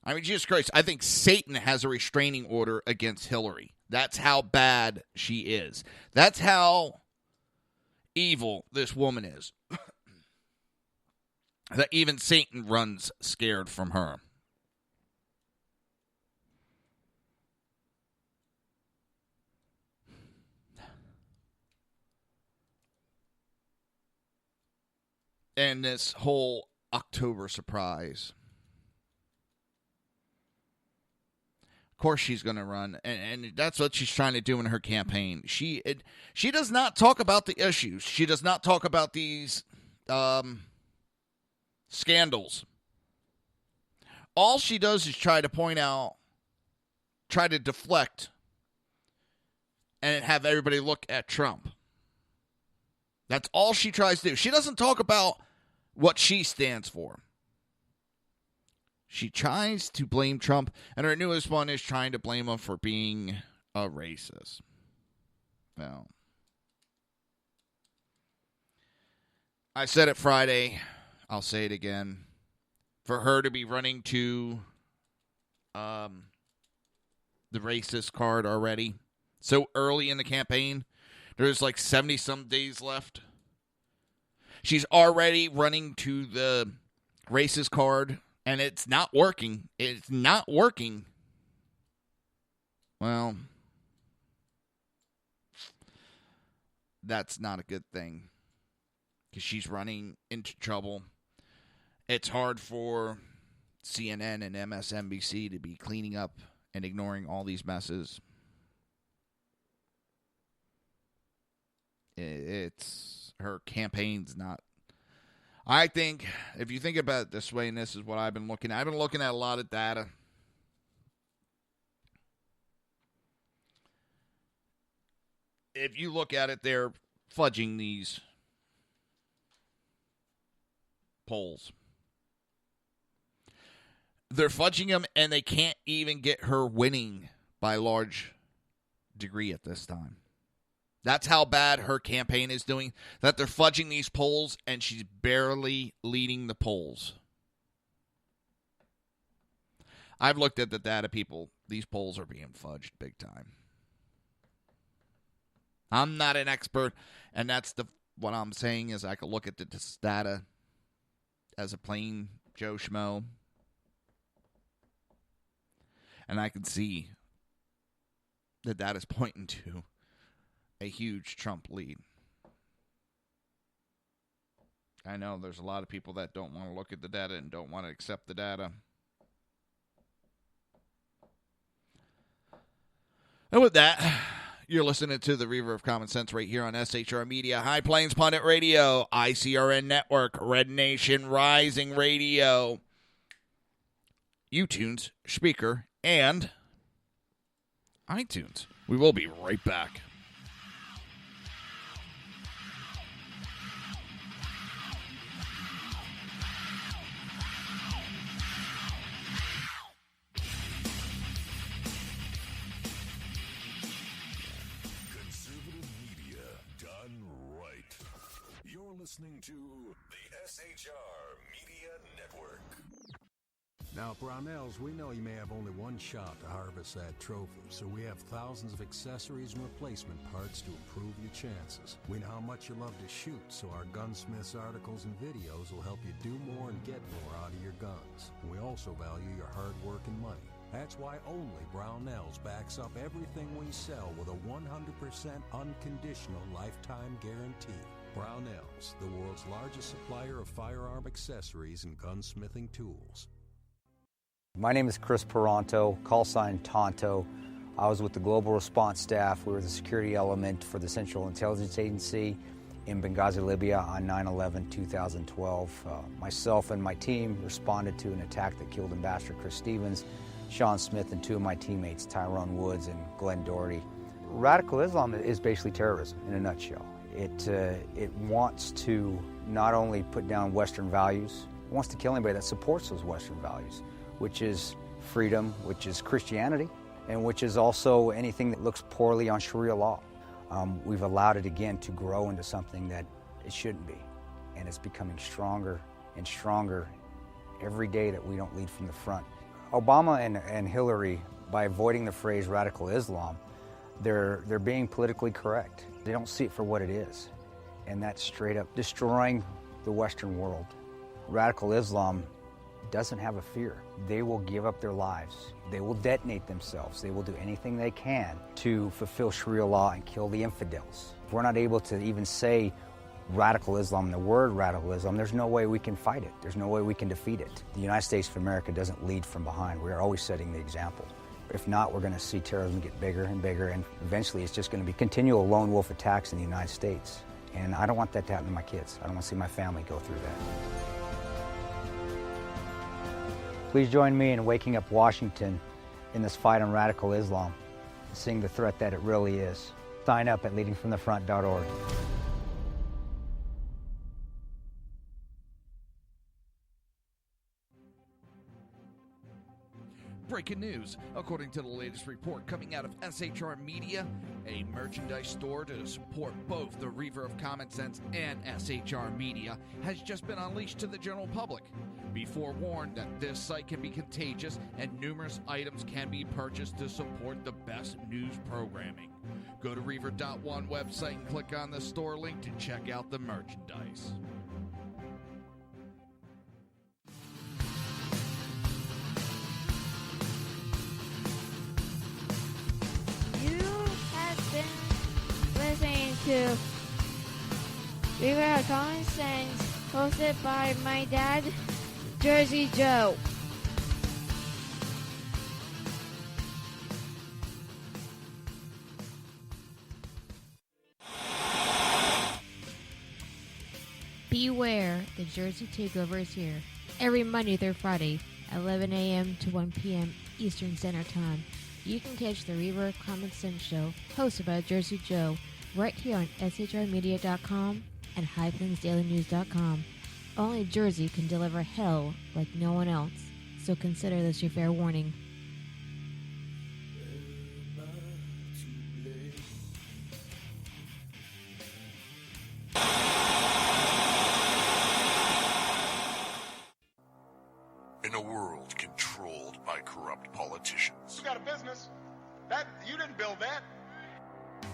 I mean, Jesus Christ, I think Satan has a restraining order against Hillary. That's how bad she is. That's how evil this woman is. That even Satan runs scared from her. And this whole October surprise. Of course she's going to run, and that's what she's trying to do in her campaign. She does not talk about the issues. She does not talk about these scandals. All she does is try to point out, try to deflect, and have everybody look at Trump. That's all she tries to do. She doesn't talk about what she stands for. She tries to blame Trump, and her newest one is trying to blame him for being a racist. Well, I said it Friday. I'll say it again. For her to be running to the racist card already so early in the campaign, there's like 70-some days left. She's already running to the racist card, and it's not working. It's not working. Well, that's not a good thing, because she's running into trouble. It's hard for CNN and MSNBC to be cleaning up and ignoring all these messes. It's her campaign's not. I think if you think about it this way, and this is what I've been looking at. I've been looking at a lot of data. If you look at it, they're fudging these polls. They're fudging them, and they can't even get her winning by a large degree at this time. That's how bad her campaign is doing, that they're fudging these polls, and she's barely leading the polls. I've looked at the data, people. These polls are being fudged big time. I'm not an expert, and that's what I'm saying is I could look at this data as a plain Joe Schmo, and I can see that that is pointing to a huge Trump lead. I know there's a lot of people that don't want to look at the data and don't want to accept the data. And with that, you're listening to the Reaver of Common Sense right here on SHR Media, High Plains Pundit Radio, ICRN Network, Red Nation Rising Radio, uTunes, Speaker, and iTunes. We will be right back. Listening to the SHR Media Network. Now, Brownells, we know you may have only one shot to harvest that trophy, so we have thousands of accessories and replacement parts to improve your chances. We know how much you love to shoot, so our gunsmiths articles and videos will help you do more and get more out of your guns. We also value your hard work and money. That's why only Brownells backs up everything we sell with a 100% unconditional lifetime guarantee. Brownells, the world's largest supplier of firearm accessories and gunsmithing tools. My name is Chris Peranto, call sign Tonto. I was with the Global Response Staff. We were the security element for the Central Intelligence Agency in Benghazi, Libya on 9/11/2012. Myself and my team responded to an attack that killed Ambassador Chris Stevens, Sean Smith, and two of my teammates, Tyrone Woods and Glenn Doherty. Radical Islam is basically terrorism in a nutshell. It wants to not only put down Western values, it wants to kill anybody that supports those Western values, which is freedom, which is Christianity, and which is also anything that looks poorly on Sharia law. We've allowed it again to grow into something that it shouldn't be, and it's becoming stronger and stronger every day that we don't lead from the front. Obama and Hillary, by avoiding the phrase radical Islam, they're being politically correct. They don't see it for what it is, and that's straight up destroying the Western world. Radical Islam doesn't have a fear. They will give up their lives. They will detonate themselves. They will do anything they can to fulfill Sharia law and kill the infidels. If we're not able to even say radical Islam, the word radical Islam, there's no way we can fight it. There's no way we can defeat it. The United States of America doesn't lead from behind. We are always setting the example. If not, we're going to see terrorism get bigger and bigger, and eventually it's just going to be continual lone wolf attacks in the United States. And I don't want that to happen to my kids. I don't want to see my family go through that. Please join me in waking up Washington in this fight on radical Islam, seeing the threat that it really is. Sign up at leadingfromthefront.org. Breaking news. According to the latest report coming out of SHR Media, a merchandise store to support both the Reaver of Common Sense and SHR Media has just been unleashed to the general public. Be forewarned that this site can be contagious and numerous items can be purchased to support the best news programming. Go to Reaver.one website and click on the store link to check out the merchandise. Listening to Reaver of Common Sense, hosted by my dad, Jersey Joe. Beware, the Jersey Takeover is here. Every Monday through Friday, 11 a.m. to 1 p.m. Eastern Standard Time. You can catch the Reaver of Common Sense show, hosted by Jersey Joe, right here on shrmedia.com and highplainsdailynews.com. Only Jersey can deliver hell like no one else, so consider this your fair warning. In a world controlled by corrupt politicians, You got a business. That you didn't build that.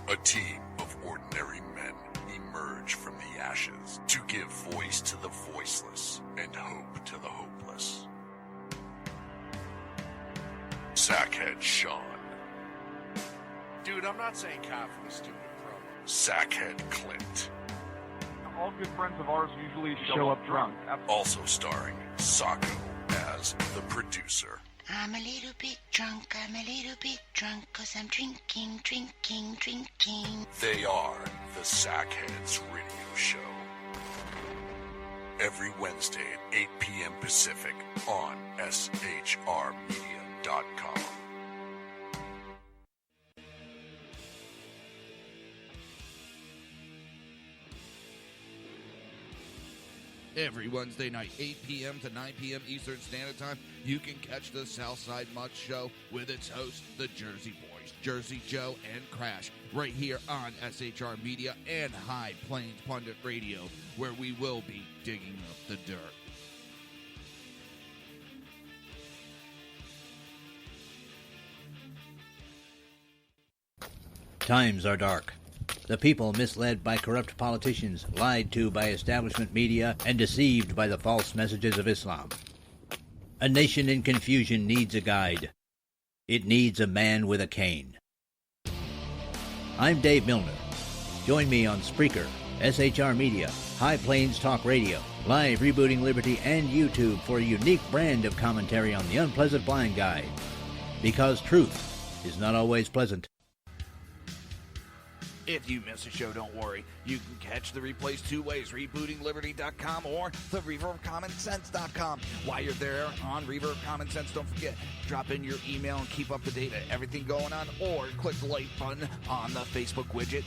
a team of ordinary men emerge from the ashes to give voice to the voiceless and hope to the hopeless. Sackhead Sean, Dude, I'm not saying confidence, stupid pro. Sackhead Clint, All good friends of ours usually show up drunk. also starring Sacco as the producer. I'm a little bit drunk, I'm a little bit drunk, 'cause I'm drinking, drinking, drinking. They are the Sackheads Radio Show. Every Wednesday at 8 p.m. Pacific on shrmedia.com. Every Wednesday night, 8 p.m. to 9 p.m. Eastern Standard Time, you can catch the Southside Mutt Show with its hosts, the Jersey Boys, Jersey Joe and Crash, right here on SHR Media and High Plains Pundit Radio, where we will be digging up the dirt. Times are dark. The people misled by corrupt politicians, lied to by establishment media, and deceived by the false messages of Islam. A nation in confusion needs a guide. It needs a man with a cane. I'm Dave Milner. Join me on Spreaker, SHR Media, High Plains Talk Radio, Live Rebooting Liberty, and YouTube for a unique brand of commentary on the unpleasant blind guide. Because truth is not always pleasant. If you miss a show, don't worry. You can catch the replays two ways, rebootingliberty.com or the ReaverOfCommonSense.com. While you're there on Reaver of Common Sense, don't forget, drop in your email and keep up to date on everything going on, or click the like button on the Facebook widget.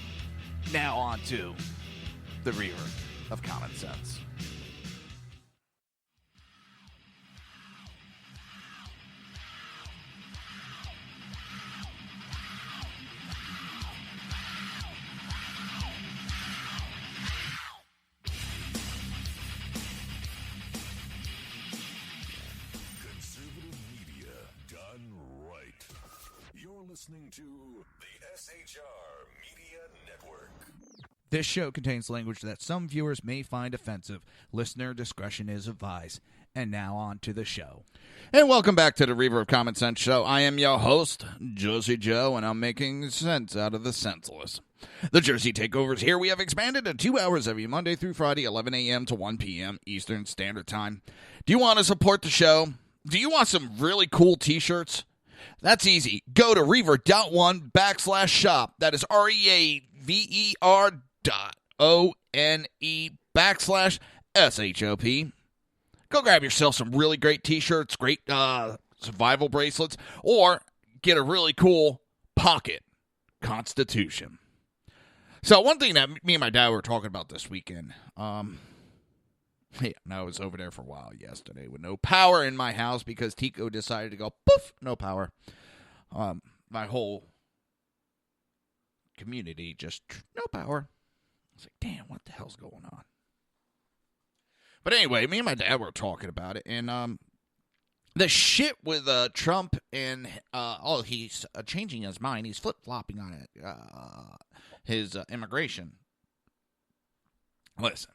Now on to the Reaver of Common Sense. listening to the SHR Media Network. This show contains language that some viewers may find offensive. Listener discretion is advised. And now on to the show. And welcome back to the Reaver of Common Sense Show. I am your host, Jersey Joe, and I'm making sense out of the senseless. The Jersey Takeover is here. We have expanded to 2 hours every Monday through Friday, 11 a.m. to 1 p.m. Eastern Standard Time. Do you want to support the show? Do you want some really cool t-shirts? That's easy. Go to reaver.one/shop. That is REAVER.ONE/SHOP. Go grab yourself some really great t-shirts, great survival bracelets, or get a really cool pocket constitution. So one thing that me and my dad were talking about this weekend, I was over there for a while yesterday with no power in my house because Tico decided to go, poof, no power. My whole community just, no power. I was like, damn, what the hell's going on? But anyway, me and my dad were talking about it, and the shit with Trump and, he's changing his mind. He's flip-flopping on it, his immigration. Listen,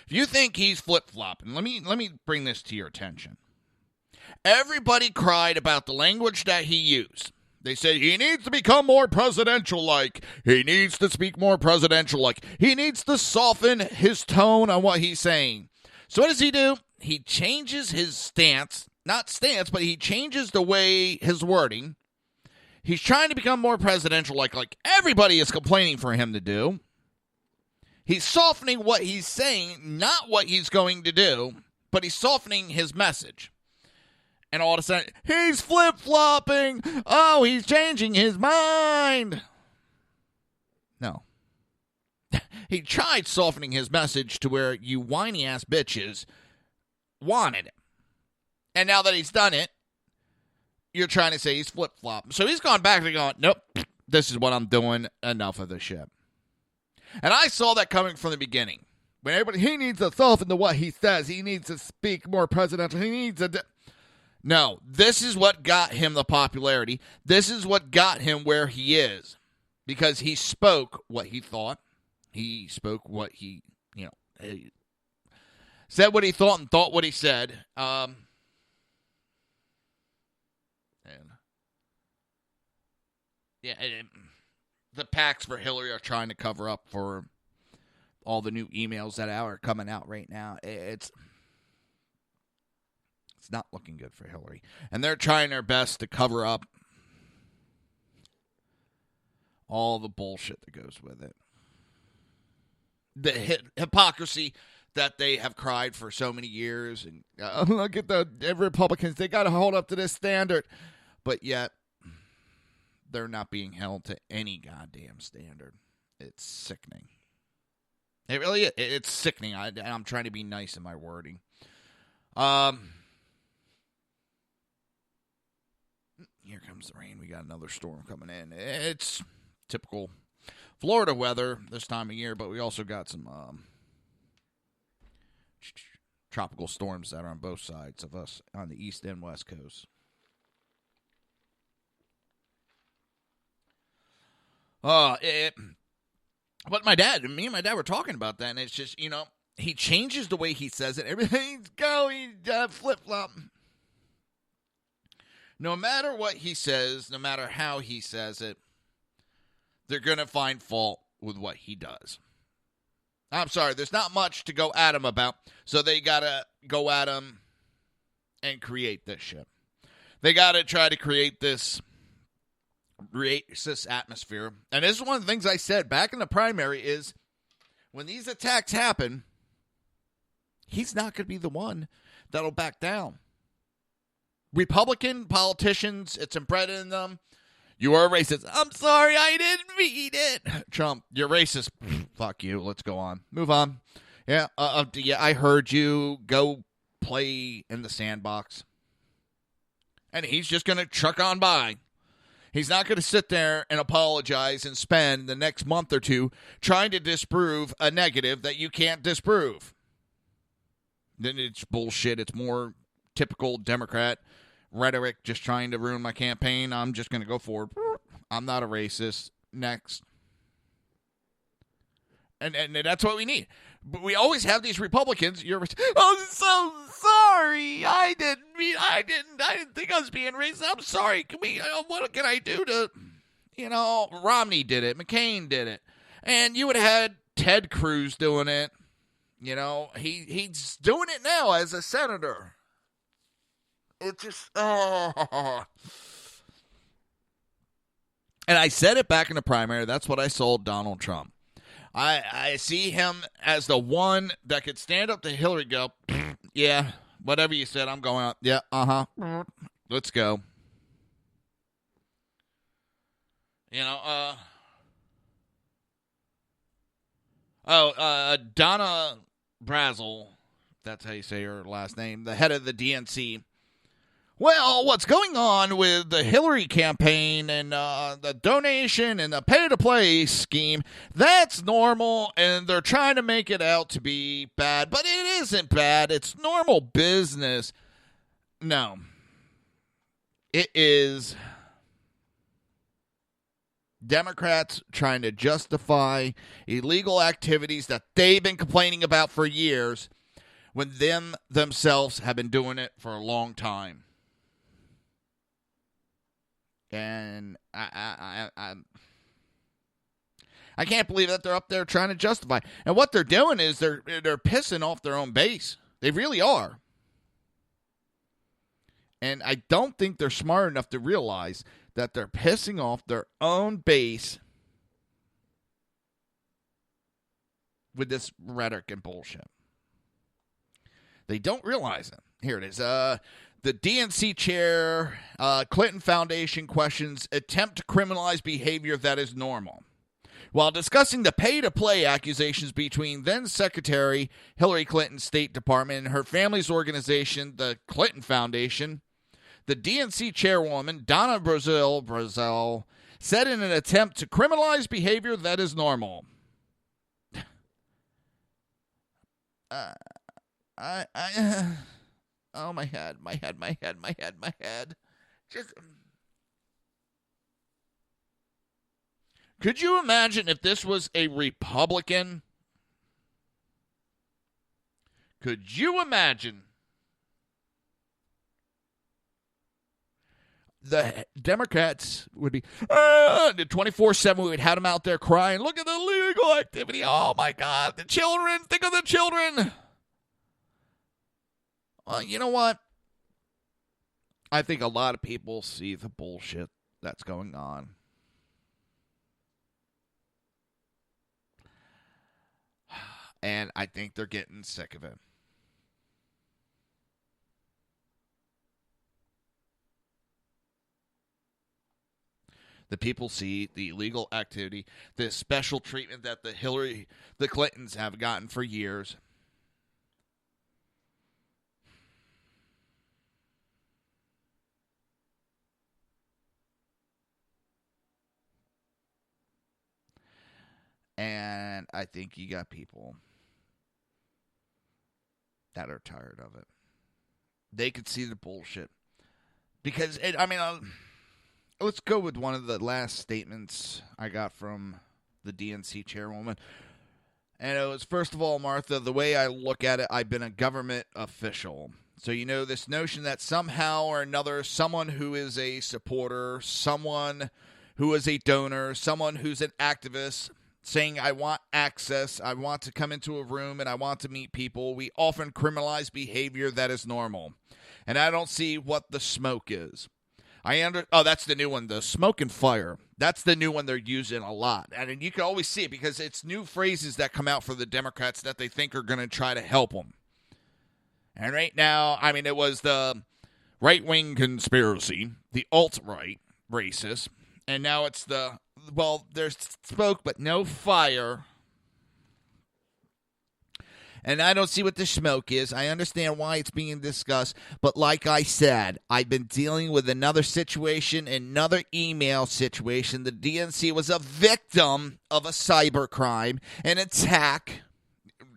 if you think he's flip-flopping, let me bring this to your attention. Everybody cried about the language that he used. They said he needs to become more presidential-like. He needs to speak more presidential-like. He needs to soften his tone on what he's saying. So what does he do? He changes his stance. Not stance, but he changes the way his wording. He's trying to become more presidential-like, like everybody is complaining for him to do. He's softening what he's saying, not what he's going to do, but he's softening his message. And all of a sudden, he's flip-flopping. Oh, he's changing his mind. No. He tried softening his message to where you whiny-ass bitches wanted it. And now that he's done it, you're trying to say he's flip-flopping. So he's gone back and going, nope, this is what I'm doing. Enough of this shit. And I saw that coming from the beginning. When everybody, he needs to soften to what he says. He needs to speak more presidential. He needs to... No, this is what got him the popularity. This is what got him where he is. Because he spoke what he thought. He spoke what he said what he thought and thought what he said. The PACs for Hillary are trying to cover up for all the new emails that are coming out right now. It's not looking good for Hillary. And they're trying their best to cover up all the bullshit that goes with it. The hypocrisy that they have cried for so many years. And look at the Republicans. They got to hold up to this standard. But yet, they're not being held to any goddamn standard. It's sickening. It really is. It's sickening. I'm trying to be nice in my wording. Here comes the rain. We got another storm coming in. It's typical Florida weather this time of year, but we also got some tropical storms that are on both sides of us on the east and west coast. But me and my dad were talking about that, and it's just, he changes the way he says it. Everything's going flip-flop. No matter what he says, no matter how he says it, they're going to find fault with what he does. I'm sorry, there's not much to go at him about, so they got to go at him and create this shit. They got to try to create this racist atmosphere. And this is one of the things I said back in the primary is when these attacks happen, he's not going to be the one that'll back down. Republican politicians, it's embedded in them. You are a racist. I'm sorry, I didn't mean it. Trump, you're racist. Fuck you. Let's go on. Move on. Yeah, I heard you. Go play in the sandbox. And he's just going to truck on by. He's not going to sit there and apologize and spend the next month or two trying to disprove a negative that you can't disprove. Then it's bullshit. It's more typical Democrat rhetoric just trying to ruin my campaign. I'm just going to go forward. I'm not a racist. Next. And that's what we need. But we always have these Republicans. Oh, so sorry. I didn't think I was being racist. I'm sorry. What can I do to, Romney did it. McCain did it. And you would have had Ted Cruz doing it. He's doing it now as a senator. It just, And I said it back in the primary. That's what I sold Donald Trump. I see him as the one that could stand up to Hillary, go, yeah, whatever you said, I'm going up. Yeah, let's go. Donna Brazil, that's how you say her last name, the head of the DNC. Well, what's going on with the Hillary campaign and the donation and the pay-to-play scheme, that's normal, and they're trying to make it out to be bad, but it isn't bad. It's normal business. No. It is Democrats trying to justify illegal activities that they've been complaining about for years when themselves have been doing it for a long time. And I can't believe that they're up there trying to justify. And what they're doing is they're pissing off their own base. They really are. And I don't think they're smart enough to realize that they're pissing off their own base with this rhetoric and bullshit. They don't realize it. Here it is. The DNC chair, Clinton Foundation questions attempt to criminalize behavior that is normal. While discussing the pay-to-play accusations between then-Secretary Hillary Clinton's State Department and her family's organization, the Clinton Foundation, the DNC chairwoman, Donna Brazil, said in an attempt to criminalize behavior that is normal. Oh, my head. Just. Could you imagine if this was a Republican? Could you imagine the Democrats would be, the 24/7, we would have them out there crying, look at the legal activity. Oh, my God. The children. Think of the children. You know what? I think a lot of people see the bullshit that's going on. And I think they're getting sick of it. The people see the illegal activity, the special treatment that the Clintons have gotten for years. And I think you got people that are tired of it. They could see the bullshit. Because, let's go with one of the last statements I got from the DNC chairwoman. And it was, first of all, Martha, the way I look at it, I've been a government official. So, this notion that somehow or another, someone who is a supporter, someone who is a donor, someone who's an activist, saying, I want access, I want to come into a room, and I want to meet people. We often criminalize behavior that is normal. And I don't see what the smoke is. That's the new one, the smoke and fire. That's the new one they're using a lot. And you can always see it because it's new phrases that come out for the Democrats that they think are going to try to help them. And right now, it was the right-wing conspiracy, the alt-right racist, and now it's there's smoke but no fire. And I don't see what the smoke is. I understand why it's being discussed. But like I said, I've been dealing with another situation, another email situation. The DNC was a victim of a cybercrime, an attack.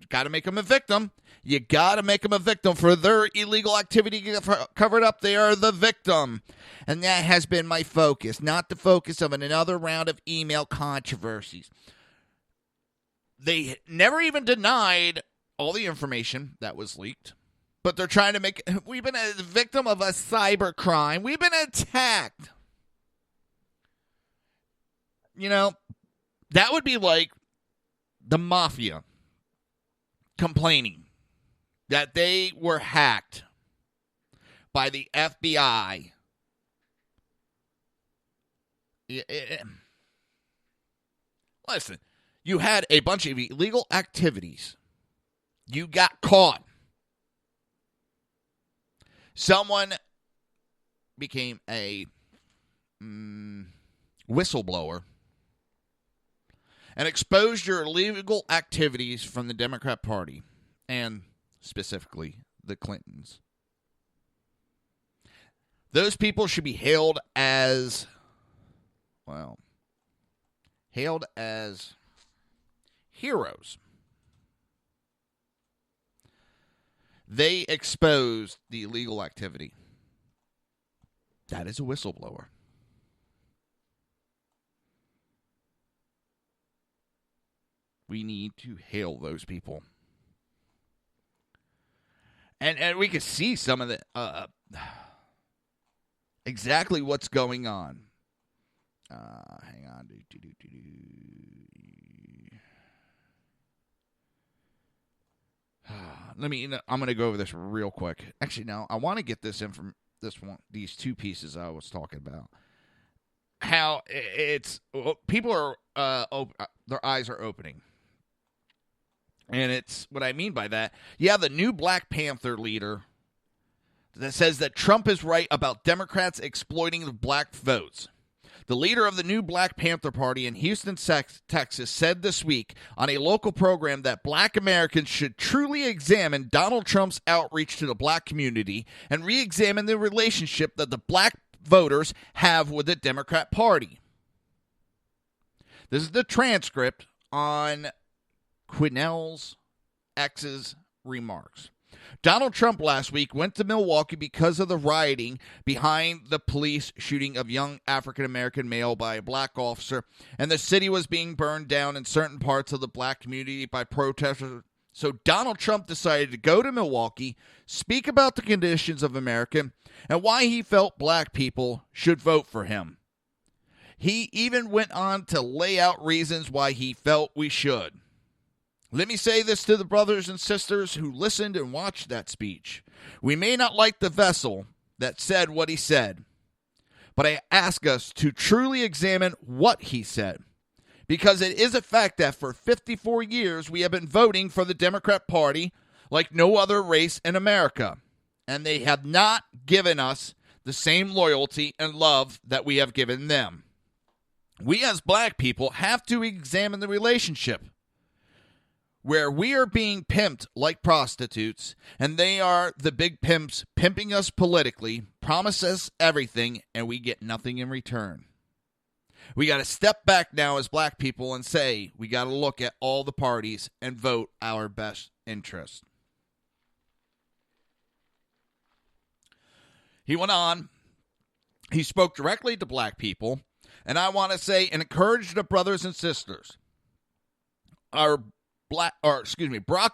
got to make them a victim. You got to make them a victim for their illegal activity covered up. They are the victim. And that has been my focus, not the focus of another round of email controversies. They never even denied all the information that was leaked. But they're trying to make, we've been a victim of a cyber crime. We've been attacked. You know, that would be like the mafia complaining that they were hacked by the FBI. Listen, you had a bunch of illegal activities. You got caught. Someone became a whistleblower and exposed your illegal activities from the Democrat Party and specifically the Clintons. Those people should be hailed as heroes. They exposed the illegal activity. That is a whistleblower. We need to hail those people. And we can see some of the exactly what's going on. Hang on. I'm going to go over this real quick. Actually, no, I want to get this in from these two pieces I was talking about. How it's people are their eyes are opening. And it's what I mean by that. Yeah, the new Black Panther leader that says that Trump is right about Democrats exploiting the black votes. The leader of the new Black Panther Party in Houston, Texas, said this week on a local program that black Americans should truly examine Donald Trump's outreach to the black community and re-examine the relationship that the black voters have with the Democrat Party. This is the transcript on Quinnell's ex's remarks. Donald Trump last week went to Milwaukee because of the rioting behind the police shooting of young African-American male by a black officer, and the city was being burned down in certain parts of the black community by protesters. So Donald Trump decided to go to Milwaukee, speak about the conditions of America, and why he felt black people should vote for him. He even went on to lay out reasons why he felt we should. Let me say this to the brothers and sisters who listened and watched that speech. We may not like the vessel that said what he said, but I ask us to truly examine what he said, because it is a fact that for 54 years we have been voting for the Democrat Party like no other race in America, and they have not given us the same loyalty and love that we have given them. We as black people have to examine the relationship where we are being pimped like prostitutes, and they are the big pimps pimping us politically, promise us everything, and we get nothing in return. We got to step back now as black people and say we got to look at all the parties and vote our best interest. He went on. He spoke directly to black people, and I want to say and encourage the brothers and sisters. Barack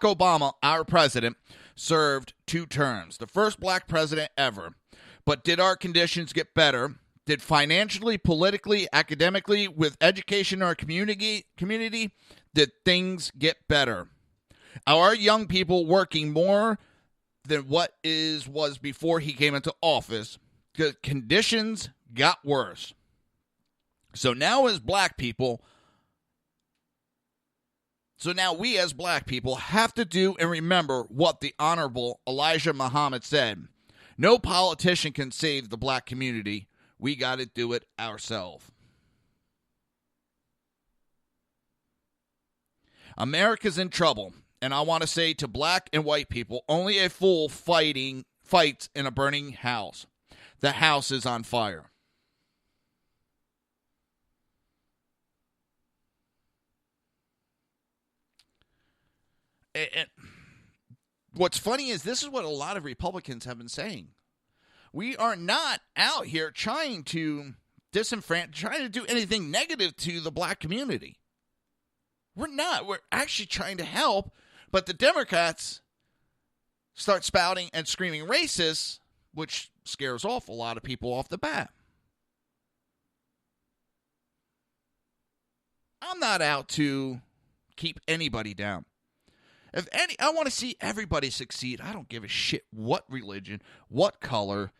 Obama, our president, served 2 terms, the first black president ever. But did our conditions get better? Did financially, politically, academically, with education in our community, did things get better? Are our young people working more than what was before he came into office? The conditions got worse. So now we as black people have to do and remember what the Honorable Elijah Muhammad said. No politician can save the black community. We got to do it ourselves. America's in trouble, and I want to say to black and white people, only a fool fights in a burning house. The house is on fire. And what's funny is this is what a lot of Republicans have been saying. We are not out here trying to trying to do anything negative to the black community. We're not. We're actually trying to help. But the Democrats start spouting and screaming racist, which scares off a lot of people off the bat. I'm not out to keep anybody down. I want to see everybody succeed. I don't give a shit what religion, what color.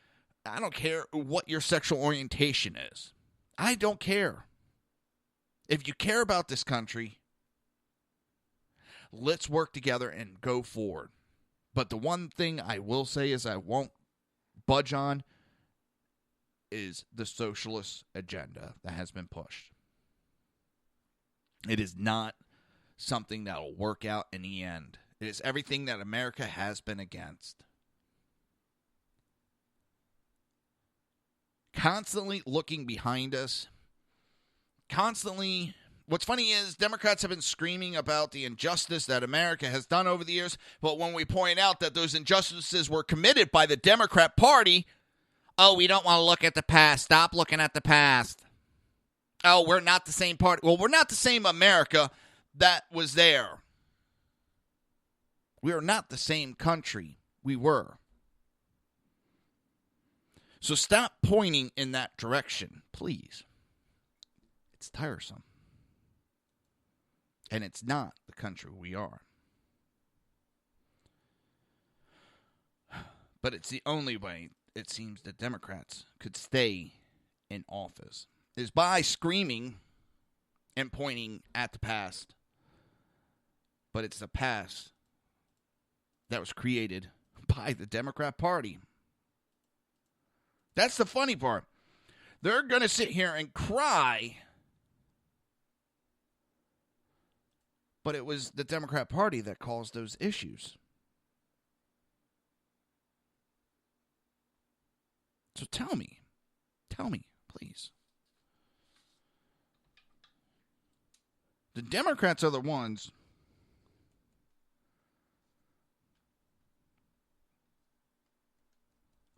I don't care what your sexual orientation is. I don't care. If you care about this country, let's work together and go forward. But the one thing I will say is I won't budge on is the socialist agenda that has been pushed. It is not something that will work out in the end. It is everything that America has been against. Constantly looking behind us. Constantly. What's funny is Democrats have been screaming about the injustice that America has done over the years, but when we point out that those injustices were committed by the Democrat Party, oh, we don't want to look at the past. Stop looking at the past. Oh, we're not the same party. Well, we're not the same America that was there. We are not the same country we were. So stop pointing in that direction, please. It's tiresome. And it's not the country we are. But it's the only way, it seems, that Democrats could stay in office, is by screaming and pointing at the past. But it's the past that was created by the Democrat Party. That's the funny part. They're going to sit here and cry, but it was the Democrat Party that caused those issues. So tell me, please. The Democrats are the ones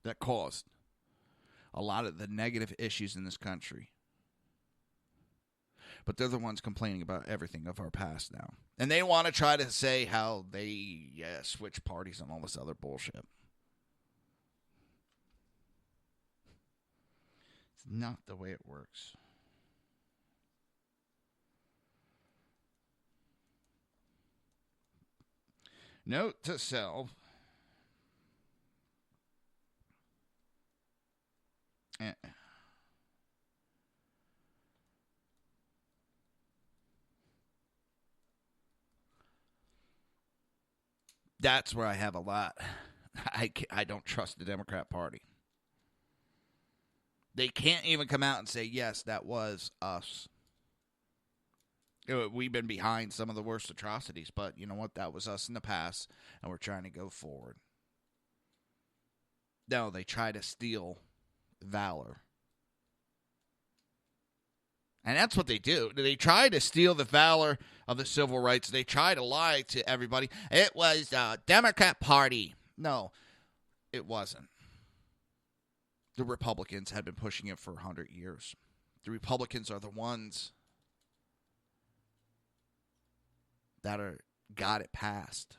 that caused a lot of the negative issues in this country. But they're the ones complaining about everything of our past now. And they want to try to say how they switch parties and all this other bullshit. It's not the way it works. Note to self. That's where I have a lot. I don't trust the Democrat Party. They can't even come out and say, yes, that was us. We've been behind some of the worst atrocities, but you know what? That was us in the past, and we're trying to go forward. No, they try to steal valor. And that's what they do. They try to steal the valor of the civil rights. They try to lie to everybody. It was the Democrat Party. No, it wasn't. The Republicans had been pushing it for 100 years. The Republicans are the ones that got it passed.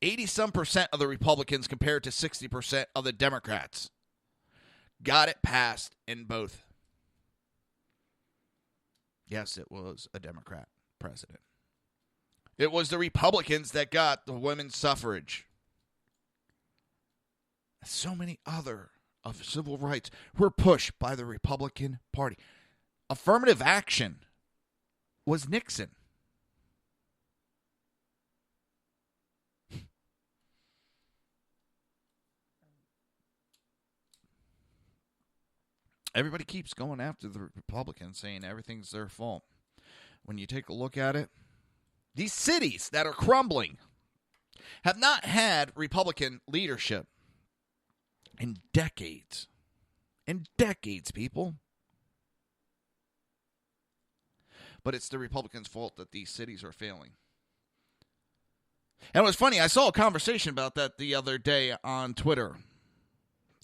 80-some% of the Republicans compared to 60% of the Democrats got it passed in both. Yes, it was a Democrat president. It was the Republicans that got the women's suffrage. So many other of civil rights were pushed by the Republican Party. Affirmative action was Nixon. Everybody keeps going after the Republicans, saying everything's their fault. When you take a look at it, these cities that are crumbling have not had Republican leadership in decades. In decades, people. But it's the Republicans' fault that these cities are failing. And it was funny, I saw a conversation about that the other day on Twitter.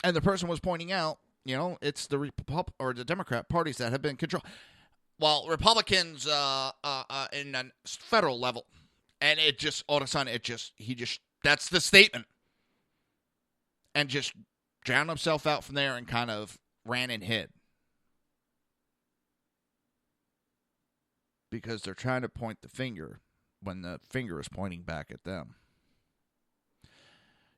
And the person was pointing out, it's the the Democrat parties that have been controlled. Well, Republicans in a federal level. And it just, all of a sudden, that's the statement. And just drowned himself out from there and kind of ran and hid. Because they're trying to point the finger when the finger is pointing back at them.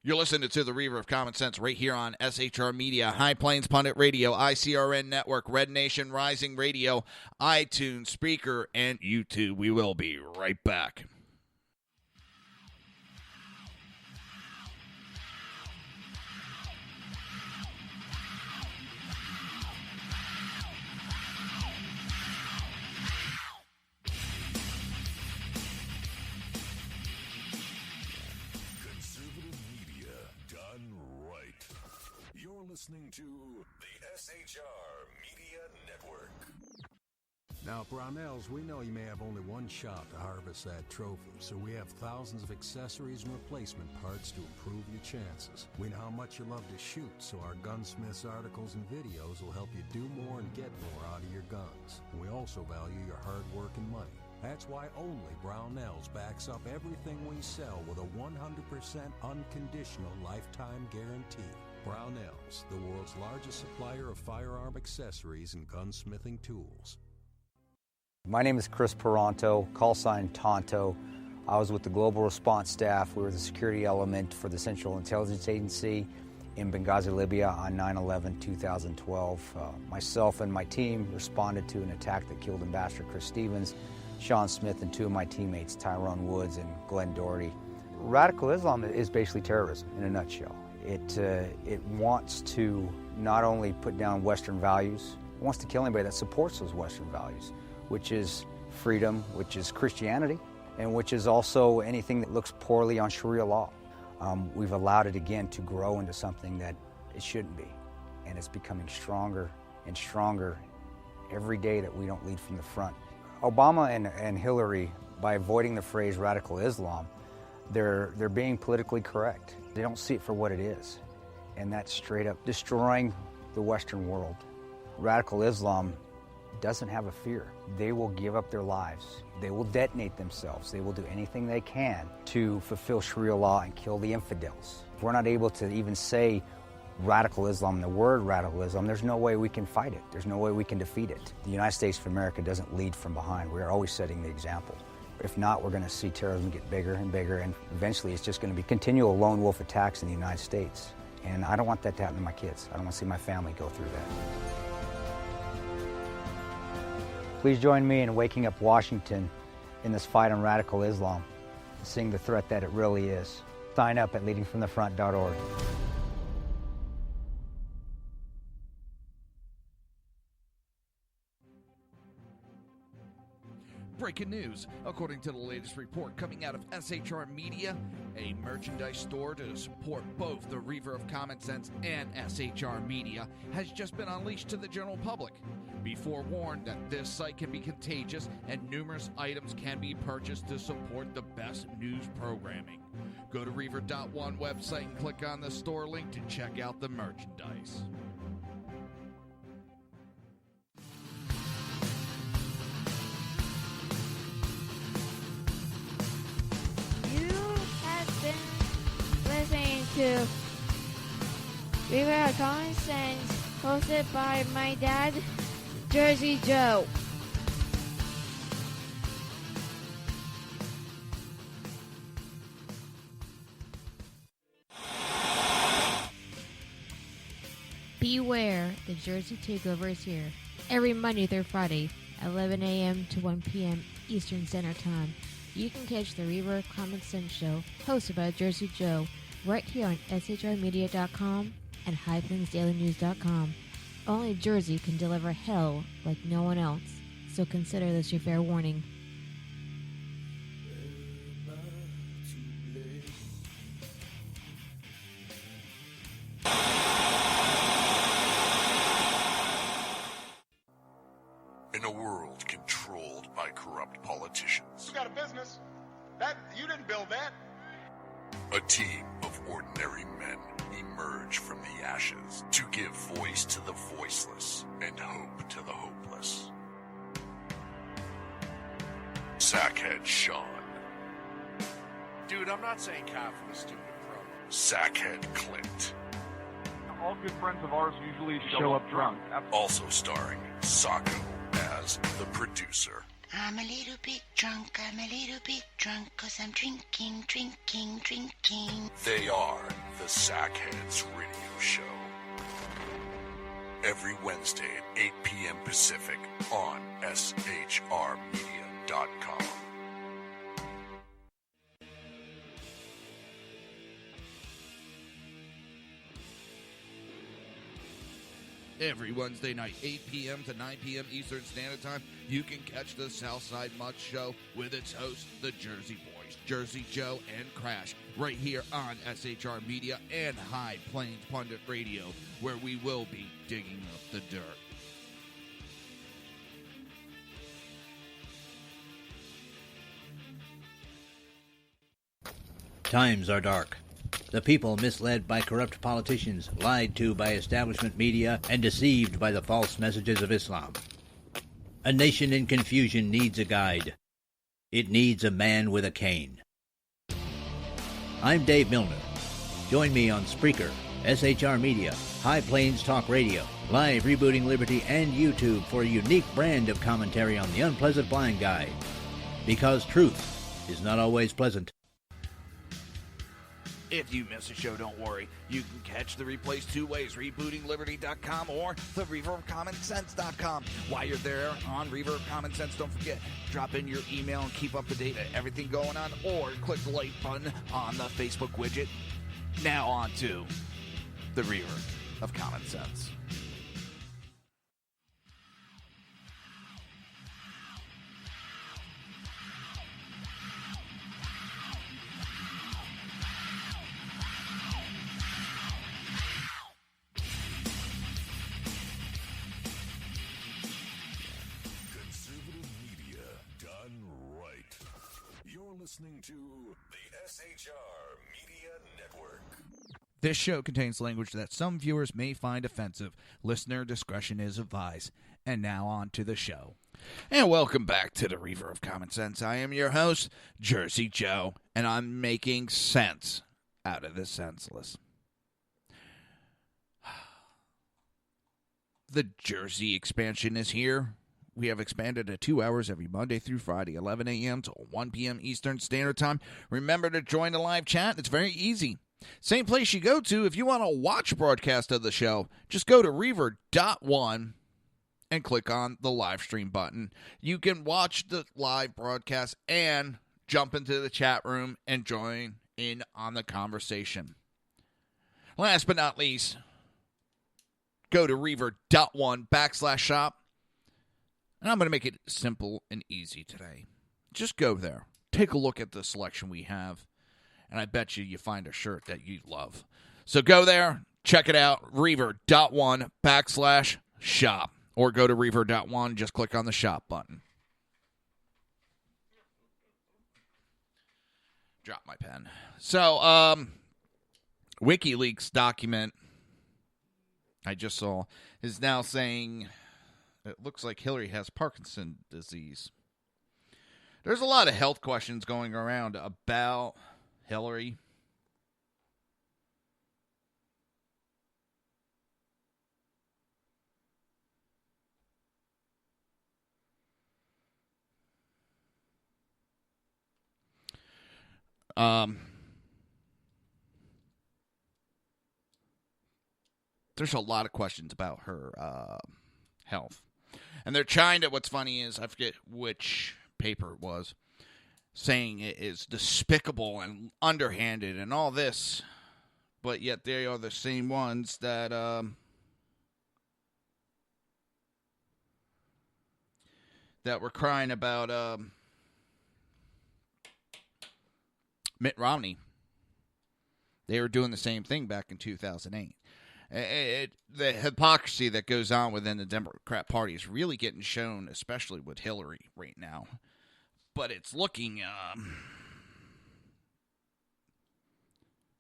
You're listening to the Reaver of Common Sense right here on SHR Media, High Plains Pundit Radio, ICRN Network, Red Nation Rising Radio, iTunes, Spreaker, and YouTube. We will be right back. Listening to the SHR Media Network. Now, Brownells, we know you may have only one shot to harvest that trophy, so we have thousands of accessories and replacement parts to improve your chances. We know how much you love to shoot, so our gunsmiths articles and videos will help you do more and get more out of your guns. And we also value your hard work and money. That's why only Brownells backs up everything we sell with a 100% unconditional lifetime guarantee. Brownells, the world's largest supplier of firearm accessories and gunsmithing tools. My name is Chris Peranto, call sign Tonto. I was with the Global Response Staff. We were the security element for the Central Intelligence Agency in Benghazi, Libya on 9/11/2012. Myself and my team responded to an attack that killed Ambassador Chris Stevens, Sean Smith, and two of my teammates, Tyrone Woods and Glenn Doherty. Radical Islam is basically terrorism in a nutshell. It wants to not only put down Western values, it wants to kill anybody that supports those Western values, which is freedom, which is Christianity, and which is also anything that looks poorly on Sharia law. We've allowed it again to grow into something that it shouldn't be, and it's becoming stronger and stronger every day that we don't lead from the front. Obama and Hillary, by avoiding the phrase radical Islam, they're being politically correct. They don't see it for what it is, and that's straight up destroying the Western world. Radical Islam doesn't have a fear. They will give up their lives. They will detonate themselves. They will do anything they can to fulfill Sharia law and kill the infidels. If we're not able to even say radical Islam, the word radical Islam, there's no way we can fight it. There's no way we can defeat it. The United States of America doesn't lead from behind. We're always setting the example. If not, we're going to see terrorism get bigger and bigger, and eventually it's just going to be continual lone wolf attacks in the United States. And I don't want that to happen to my kids. I don't want to see my family go through that. Please join me in waking up Washington in this fight on radical Islam, seeing the threat that it really is. Sign up at leadingfromthefront.org. Breaking news. According to the latest report coming out of SHR Media, a merchandise store to support both the Reaver of Common Sense and SHR Media has just been unleashed to the general public. Be forewarned that this site can be contagious and numerous items can be purchased to support the best news programming. Go to Reaver.one website and click on the store link to check out the merchandise. Listening to Reaver of Common Sense, hosted by my dad, Jersey Joe. Beware, the Jersey Takeover is here. Every Monday through Friday, 11 a.m. to 1 p.m. Eastern Standard Time. You can catch the Reaver of Common Sense show, hosted by Jersey Joe, right here on shrmedia.com and highplainsdailynews.com. Only Jersey can deliver hell like no one else, so consider this your fair warning. In a world controlled by corrupt politicians, You got a business. That you didn't build that. A team of ordinary men emerge from the ashes to give voice to the voiceless and hope to the hopeless. Sackhead Sean. Dude, I'm not saying coffee is stupid, bro. Sackhead Clint. All good friends of ours usually show up drunk. Also starring Sacco as the producer. I'm a little bit drunk, I'm a little bit drunk, 'cause I'm drinking, drinking, drinking. They are the Sackheads Radio Show. Every Wednesday at 8 p.m. Pacific on shrmedia.com. Every Wednesday night, 8 p.m. to 9 p.m. Eastern Standard Time, you can catch the Southside Mutt Show with its hosts, the Jersey Boys, Jersey Joe and Crash, right here on SHR Media and High Plains Pundit Radio, where we will be digging up the dirt. Times are dark. The people misled by corrupt politicians, lied to by establishment media, and deceived by the false messages of Islam. A nation in confusion needs a guide. It needs a man with a cane. I'm Dave Milner. Join me on Spreaker, SHR Media, High Plains Talk Radio, Live Rebooting Liberty, and YouTube for a unique brand of commentary on the unpleasant blind guide. Because truth is not always pleasant. If you miss a show, don't worry. You can catch the replays two ways, rebootingliberty.com or the reverbcommonsense.com. While you're there on Reverb Common Sense, don't forget, drop in your email and keep up to date on everything going on, or click the like button on the Facebook widget. Now on to the Reaver of Common Sense. Listening to the SHR Media Network. This show contains language that some viewers may find offensive. Listener discretion is advised. And now on to the show. And welcome back to the Reaver of Common Sense. I am your host, Jersey Joe, and I'm making sense out of the senseless. The Jersey expansion is here. We have expanded to 2 hours every Monday through Friday, 11 a.m. to 1 p.m. Eastern Standard Time. Remember to join the live chat. It's very easy. Same place you go to if you want to watch a broadcast of the show. Just go to Reaver.1 and click on the live stream button. You can watch the live broadcast and jump into the chat room and join in on the conversation. Last but not least, go to Reaver.1/shop. And I'm going to make it simple and easy today. Just go there. Take a look at the selection we have. And I bet you find a shirt that you love. So go there. Check it out. Reaver.1/shop. Or go to Reaver.1. Just click on the shop button. Drop my pen. So, WikiLeaks document I just saw is now saying it looks like Hillary has Parkinson's disease. There's a lot of health questions going around about Hillary. There's a lot of questions about her health. And they're trying to, what's funny is, I forget which paper it was, saying it is despicable and underhanded and all this. But yet they are the same ones that that were crying about Mitt Romney. They were doing the same thing back in 2008. The hypocrisy that goes on within the Democrat Party is really getting shown, especially with Hillary right now. But it's looking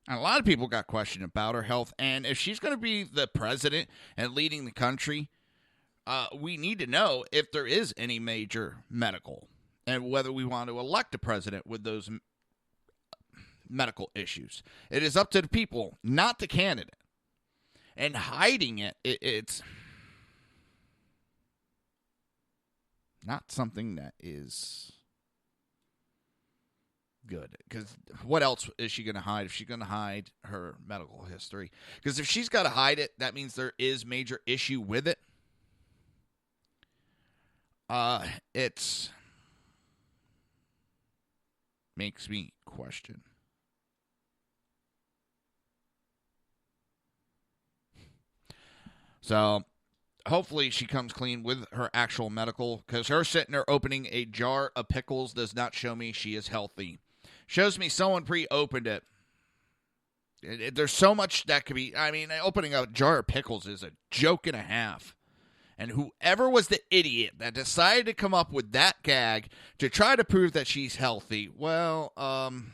And a lot of people got questioned about her health. And if she's going to be the president and leading the country, we need to know if there is any major medical and whether we want to elect a president with those medical issues. It is up to the people, not the candidate. And hiding it's not something that is good. Because what else is she going to hide if she's going to hide her medical history? Because if she's got to hide it, that means there is major issue with it. It's makes me question. So hopefully she comes clean with her actual medical, because her sitting there opening a jar of pickles does not show me she is healthy. Shows me someone pre-opened it. There's so much that could be. I mean, opening a jar of pickles is a joke and a half. And whoever was the idiot that decided to come up with that gag to try to prove that she's healthy, well, I'm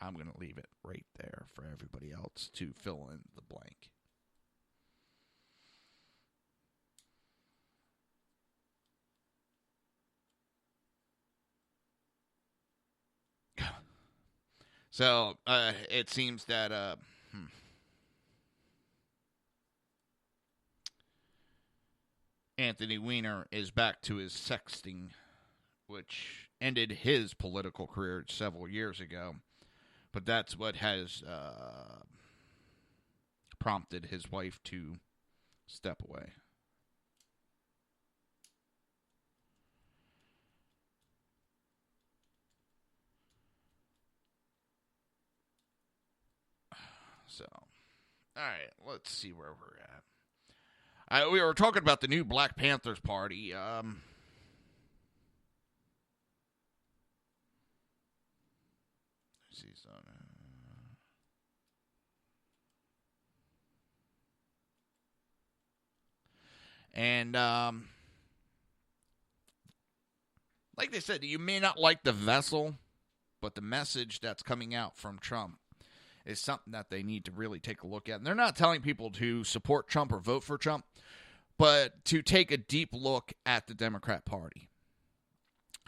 going to leave it right there for everybody else to fill in the blank. So, it seems that, Anthony Weiner is back to his sexting, which ended his political career several years ago. But that's what has prompted his wife to step away. So, all right, let's see where we're at. We were talking about the new Black Panthers party. See something. And like they said, you may not like the vessel, but the message that's coming out from Trump is something that they need to really take a look at. And they're not telling people to support Trump or vote for Trump, but to take a deep look at the Democrat Party.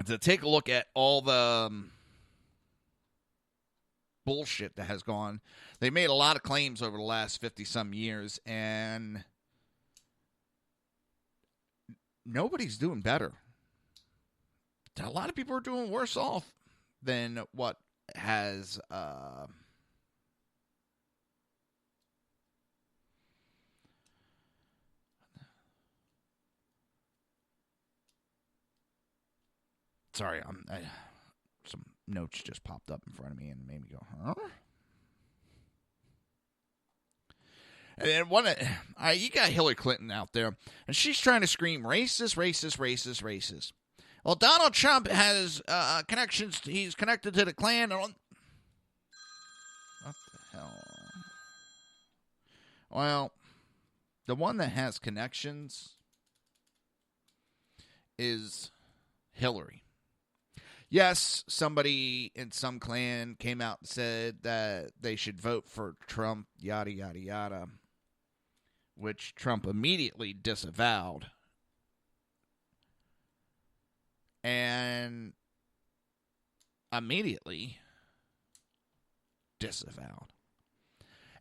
To take a look at all the bullshit that has gone. They made a lot of claims over the last 50-some years, and nobody's doing better. A lot of people are doing worse off than what has sorry, some notes just popped up in front of me and made me go, huh? And then you got Hillary Clinton out there, and she's trying to scream racist, racist, racist, racist. Well, Donald Trump has connections. He's connected to the Klan. What the hell? Well, the one that has connections is Hillary. Yes, somebody in some Klan came out and said that they should vote for Trump, yada, yada, yada, which Trump immediately disavowed. And immediately disavowed.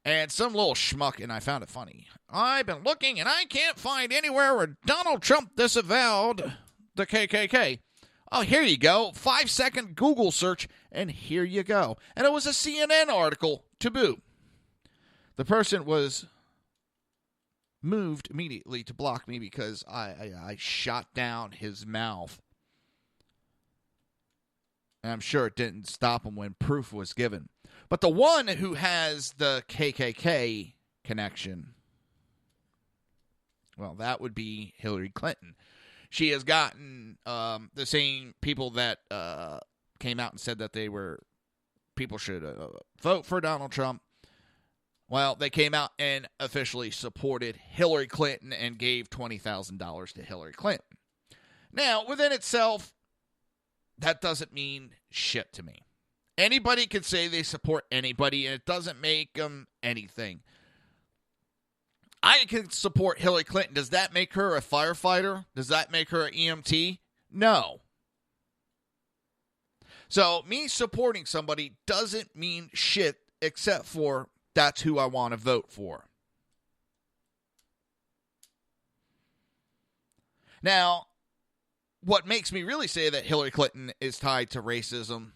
And some little schmuck, and I found it funny. I've been looking, and I can't find anywhere where Donald Trump disavowed the KKK. Oh, here you go. 5-second Google search, and here you go. And it was a CNN article to boot. The person was moved immediately to block me because I shot down his mouth. And I'm sure it didn't stop him when proof was given. But the one who has the KKK connection, well, that would be Hillary Clinton. She has gotten the same people that came out and said that people should vote for Donald Trump. Well, they came out and officially supported Hillary Clinton and gave $20,000 to Hillary Clinton. Now, within itself, that doesn't mean shit to me. Anybody can say they support anybody, and it doesn't make them anything. I can support Hillary Clinton. Does that make her a firefighter? Does that make her an EMT? No. So me supporting somebody doesn't mean shit except for that's who I want to vote for. Now, what makes me really say that Hillary Clinton is tied to racism,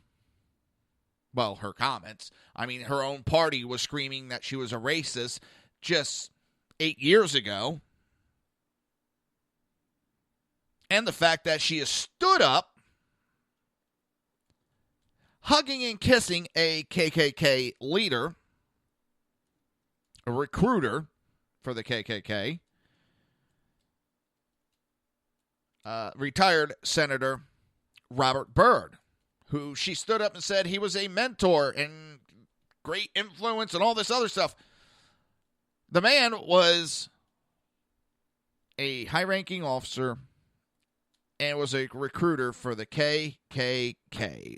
well, her comments. I mean, her own party was screaming that she was a racist just 8 years ago. And the fact that she has stood up, hugging and kissing a KKK leader, a recruiter for the KKK, retired Senator Robert Byrd, who she stood up and said he was a mentor and great influence and all this other stuff. The man was a high-ranking officer and was a recruiter for the KKK,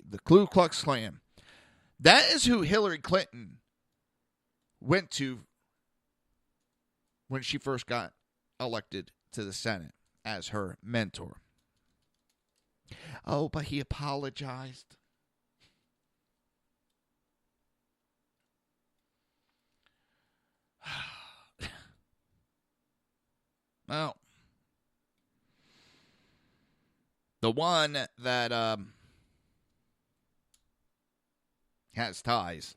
the Ku Klux Klan. That is who Hillary Clinton went to when she first got elected to the Senate as her mentor. Oh, but he apologized. Well, the one that has ties,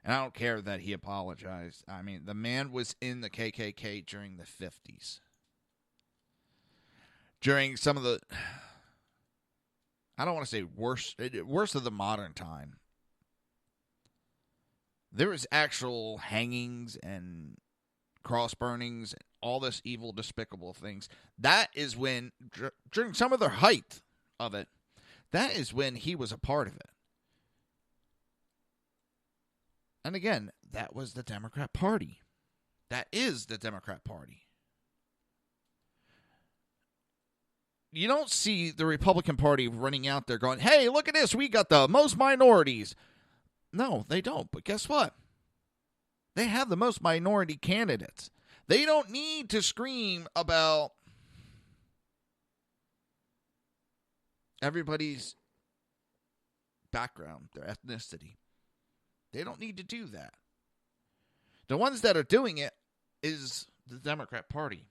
and I don't care that he apologized. I mean, the man was in the KKK during the 50s. During some of the, I don't want to say worst of the modern time. There was actual hangings and cross burnings and all this evil, despicable things. That is when, during some of the height of it, that is when he was a part of it. And again, that was the Democrat Party. That is the Democrat Party. You don't see the Republican Party running out there going, hey, look at this, we got the most minorities. No, they don't. But guess what? They have the most minority candidates. They don't need to scream about everybody's background, their ethnicity. They don't need to do that. The ones that are doing it is the Democrat Party.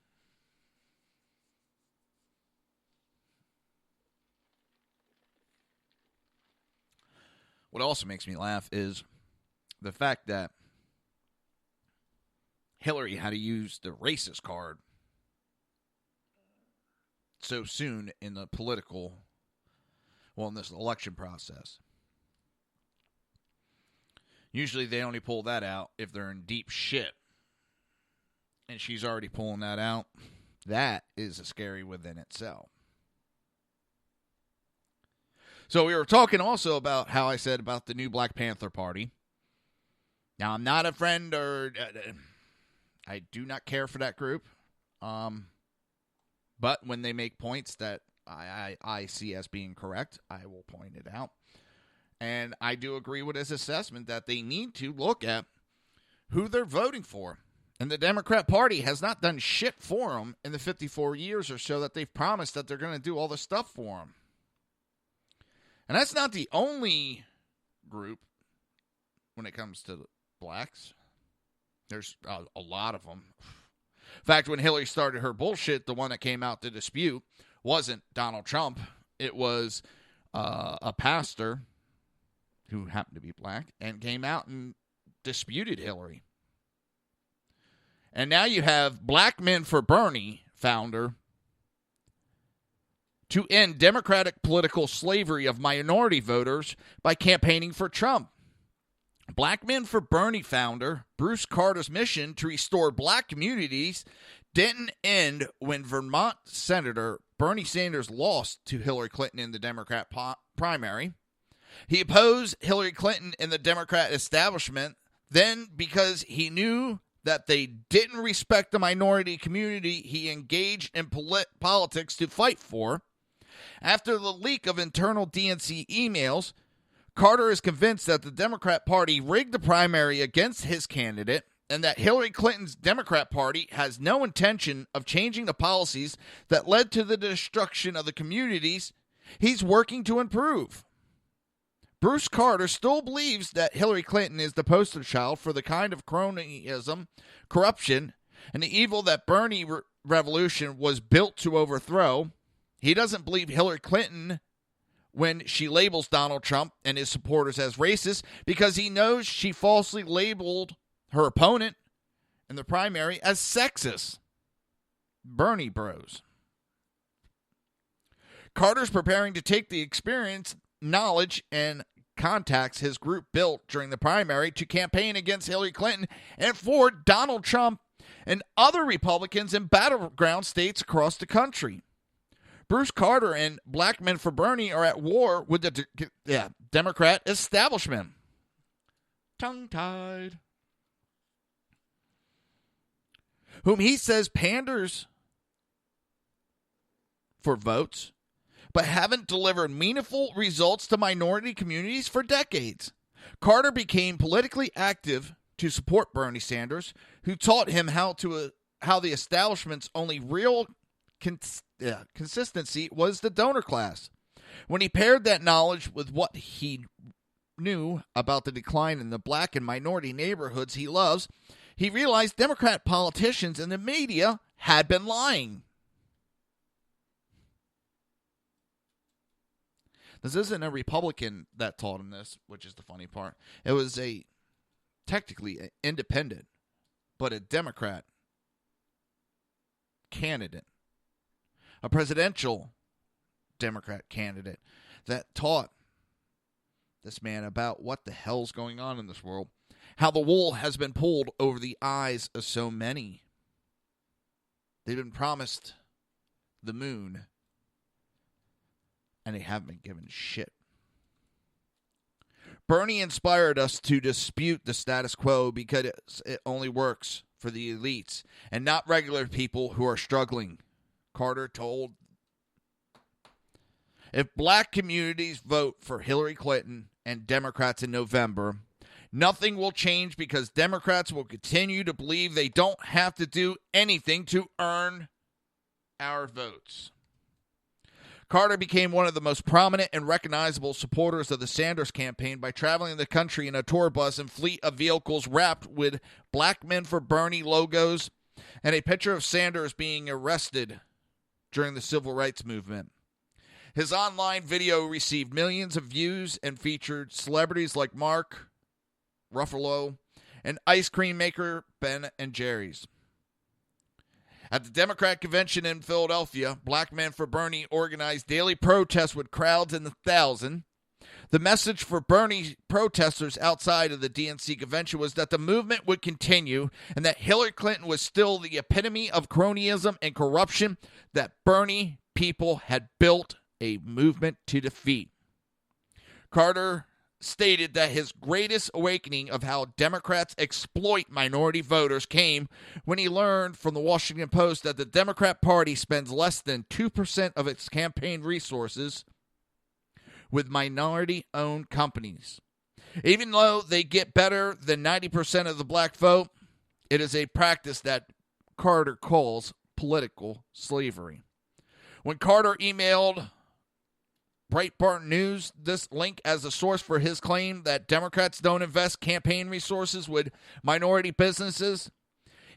What also makes me laugh is the fact that Hillary had to use the racist card so soon in the in this election process. Usually they only pull that out if they're in deep shit. And she's already pulling that out. That is a scary within itself. So we were talking also about how I said about the new Black Panther Party. Now, I'm not a friend or I do not care for that group. But when they make points that I see as being correct, I will point it out. And I do agree with his assessment that they need to look at who they're voting for. And the Democrat Party has not done shit for them in the 54 years or so that they've promised that they're going to do all this stuff for them. And that's not the only group when it comes to blacks. There's a lot of them. In fact, when Hillary started her bullshit, the one that came out to dispute wasn't Donald Trump. It was a pastor who happened to be black and came out and disputed Hillary. And now you have Black Men for Bernie founder to end democratic political slavery of minority voters by campaigning for Trump. Black Men for Bernie founder Bruce Carter's mission to restore black communities didn't end when Vermont Senator Bernie Sanders lost to Hillary Clinton in the Democrat primary. He opposed Hillary Clinton in the Democrat establishment then because he knew that they didn't respect the minority community he engaged in politics to fight for. After the leak of internal DNC emails, Carter is convinced that the Democrat Party rigged the primary against his candidate and that Hillary Clinton's Democrat Party has no intention of changing the policies that led to the destruction of the communities he's working to improve. Bruce Carter still believes that Hillary Clinton is the poster child for the kind of cronyism, corruption, and the evil that Bernie revolution was built to overthrow. He doesn't believe Hillary Clinton when she labels Donald Trump and his supporters as racist because he knows she falsely labeled her opponent in the primary as sexist. Bernie bros. Carter's preparing to take the experience, knowledge, and contacts his group built during the primary to campaign against Hillary Clinton and for Donald Trump and other Republicans in battleground states across the country. Bruce Carter and Black Men for Bernie are at war with the Democrat establishment. Tongue-tied. Whom he says panders for votes, but haven't delivered meaningful results to minority communities for decades. Carter became politically active to support Bernie Sanders, who taught him how the establishment's only real consistency was the donor class. When he paired that knowledge with what he knew about the decline in the black and minority neighborhoods he loves, he realized Democrat politicians and the media had been lying. This isn't a Republican that taught him this, which is the funny part. It was technically an independent, but a Democrat candidate, a presidential Democrat candidate that taught this man about what the hell's going on in this world, how the wool has been pulled over the eyes of so many. They've been promised the moon, and they haven't been given shit. Bernie inspired us to dispute the status quo because it only works for the elites and not regular people who are struggling, Carter told. If black communities vote for Hillary Clinton and Democrats in November, nothing will change because Democrats will continue to believe they don't have to do anything to earn our votes. Carter became one of the most prominent and recognizable supporters of the Sanders campaign by traveling the country in a tour bus and fleet of vehicles wrapped with Black Men for Bernie logos and a picture of Sanders being arrested during the civil rights movement. His online video received millions of views and featured celebrities like Mark Ruffalo and ice cream maker Ben and Jerry's. At the Democrat convention in Philadelphia, Black Men for Bernie organized daily protests with crowds in the thousands. The message for Bernie protesters outside of the DNC convention was that the movement would continue and that Hillary Clinton was still the epitome of cronyism and corruption that Bernie people had built a movement to defeat. Carter stated that his greatest awakening of how Democrats exploit minority voters came when he learned from the Washington Post that the Democrat Party spends less than 2% of its campaign resources with minority-owned companies. Even though they get better than 90% of the black vote, it is a practice that Carter calls political slavery. When Carter emailed Breitbart News this link as a source for his claim that Democrats don't invest campaign resources with minority businesses,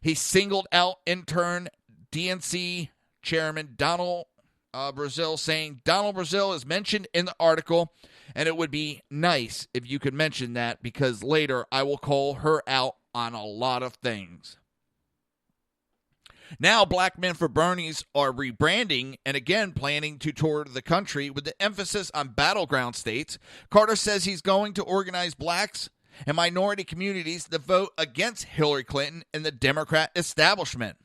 he singled out intern DNC chairman Donald Brazil, saying, Donald Brazil is mentioned in the article, and it would be nice if you could mention that because later I will call her out on a lot of things. Now, Black Men for Bernie's are rebranding and again planning to tour the country with the emphasis on battleground states. Carter says he's going to organize blacks and minority communities to vote against Hillary Clinton and the Democrat establishment.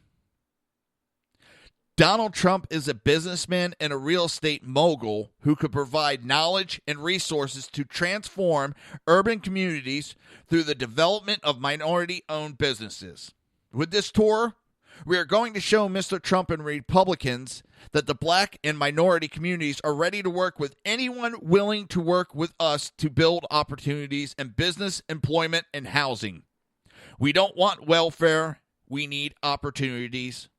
Donald Trump is a businessman and a real estate mogul who could provide knowledge and resources to transform urban communities through the development of minority-owned businesses. With this tour, we are going to show Mr. Trump and Republicans that the black and minority communities are ready to work with anyone willing to work with us to build opportunities in business, employment, and housing. We don't want welfare. We need opportunities,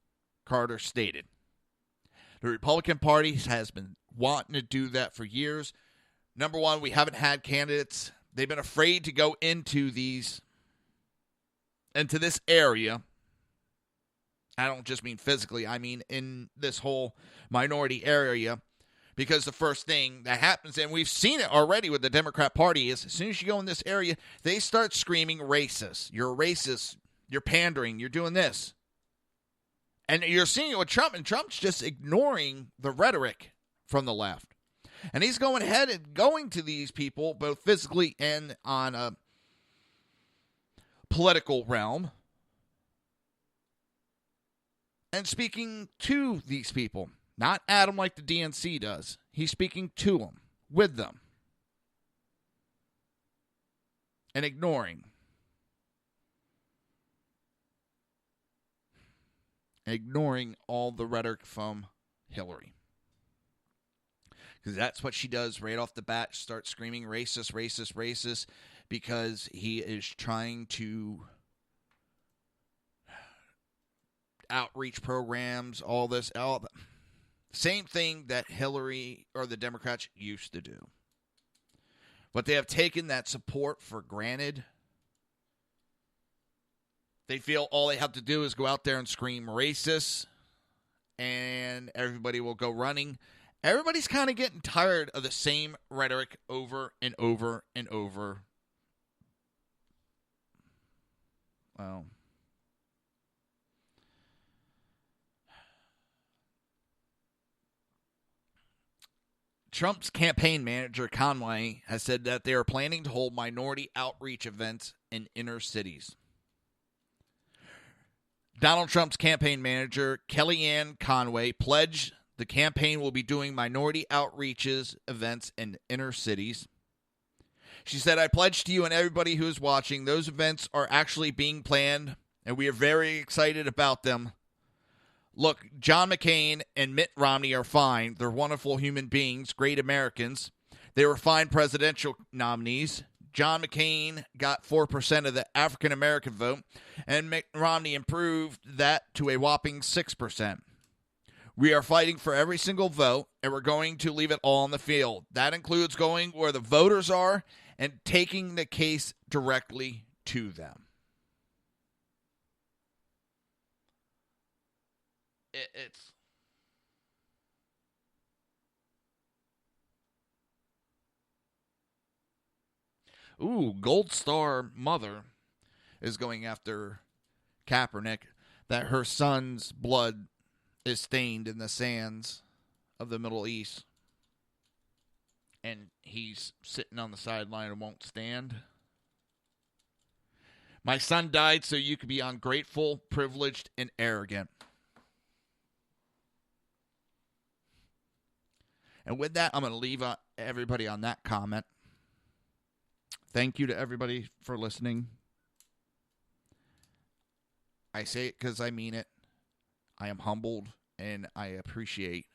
Carter stated. The Republican Party has been wanting to do that for years. Number one, we haven't had candidates. They've been afraid to go into this area. I don't just mean physically. I mean in this whole minority area. Because the first thing that happens, and we've seen it already with the Democrat Party, is as soon as you go in this area, they start screaming racist. You're a racist. You're pandering. You're doing this. And you're seeing it with Trump, and Trump's just ignoring the rhetoric from the left. And he's going ahead and going to these people, both physically and on a political realm, and speaking to these people. Not at them like the DNC does. He's speaking to them, with them, and ignoring all the rhetoric from Hillary. Because that's what she does right off the bat. Start screaming racist, racist, racist, because he is trying to outreach programs, all this, same thing that Hillary or the Democrats used to do. But they have taken that support for granted. They feel all they have to do is go out there and scream racist, and everybody will go running. Everybody's kind of getting tired of the same rhetoric over and over and over. Well, Trump's campaign manager, Conway, has said that they are planning to hold minority outreach events in inner cities. Donald Trump's campaign manager, Kellyanne Conway, pledged the campaign will be doing minority outreaches events in inner cities. She said, I pledge to you and everybody who is watching, those events are actually being planned, and we are very excited about them. Look, John McCain and Mitt Romney are fine. They're wonderful human beings, great Americans. They were fine presidential nominees. John McCain got 4% of the African-American vote, and Mitt Romney improved that to a whopping 6%. We are fighting for every single vote, and we're going to leave it all on the field. That includes going where the voters are and taking the case directly to them. It's Gold Star mother is going after Kaepernick that her son's blood is stained in the sands of the Middle East, and he's sitting on the sideline and won't stand. My son died so you could be ungrateful, privileged, and arrogant. And with that, I'm going to leave everybody on that comment. Thank you to everybody for listening. I say it because I mean it. I am humbled, and I appreciate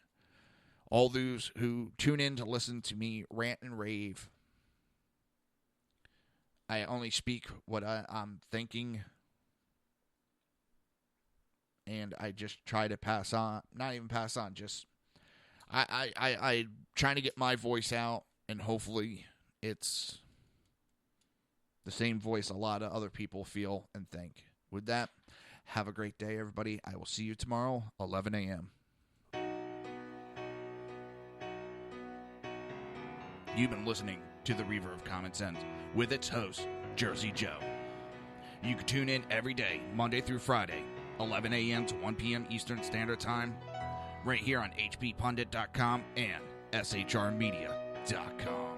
all those who tune in to listen to me rant and rave. I only speak what I'm thinking, and I just try to pass on, not even pass on, just I trying to get my voice out, and hopefully it's the same voice a lot of other people feel and think. With that, have a great day, everybody. I will see you tomorrow, 11 a.m. You've been listening to the Reaver of Common Sense with its host, Jersey Joe. You can tune in every day, Monday through Friday, 11 a.m. to 1 p.m. Eastern Standard Time, right here on hppundit.com and shrmedia.com.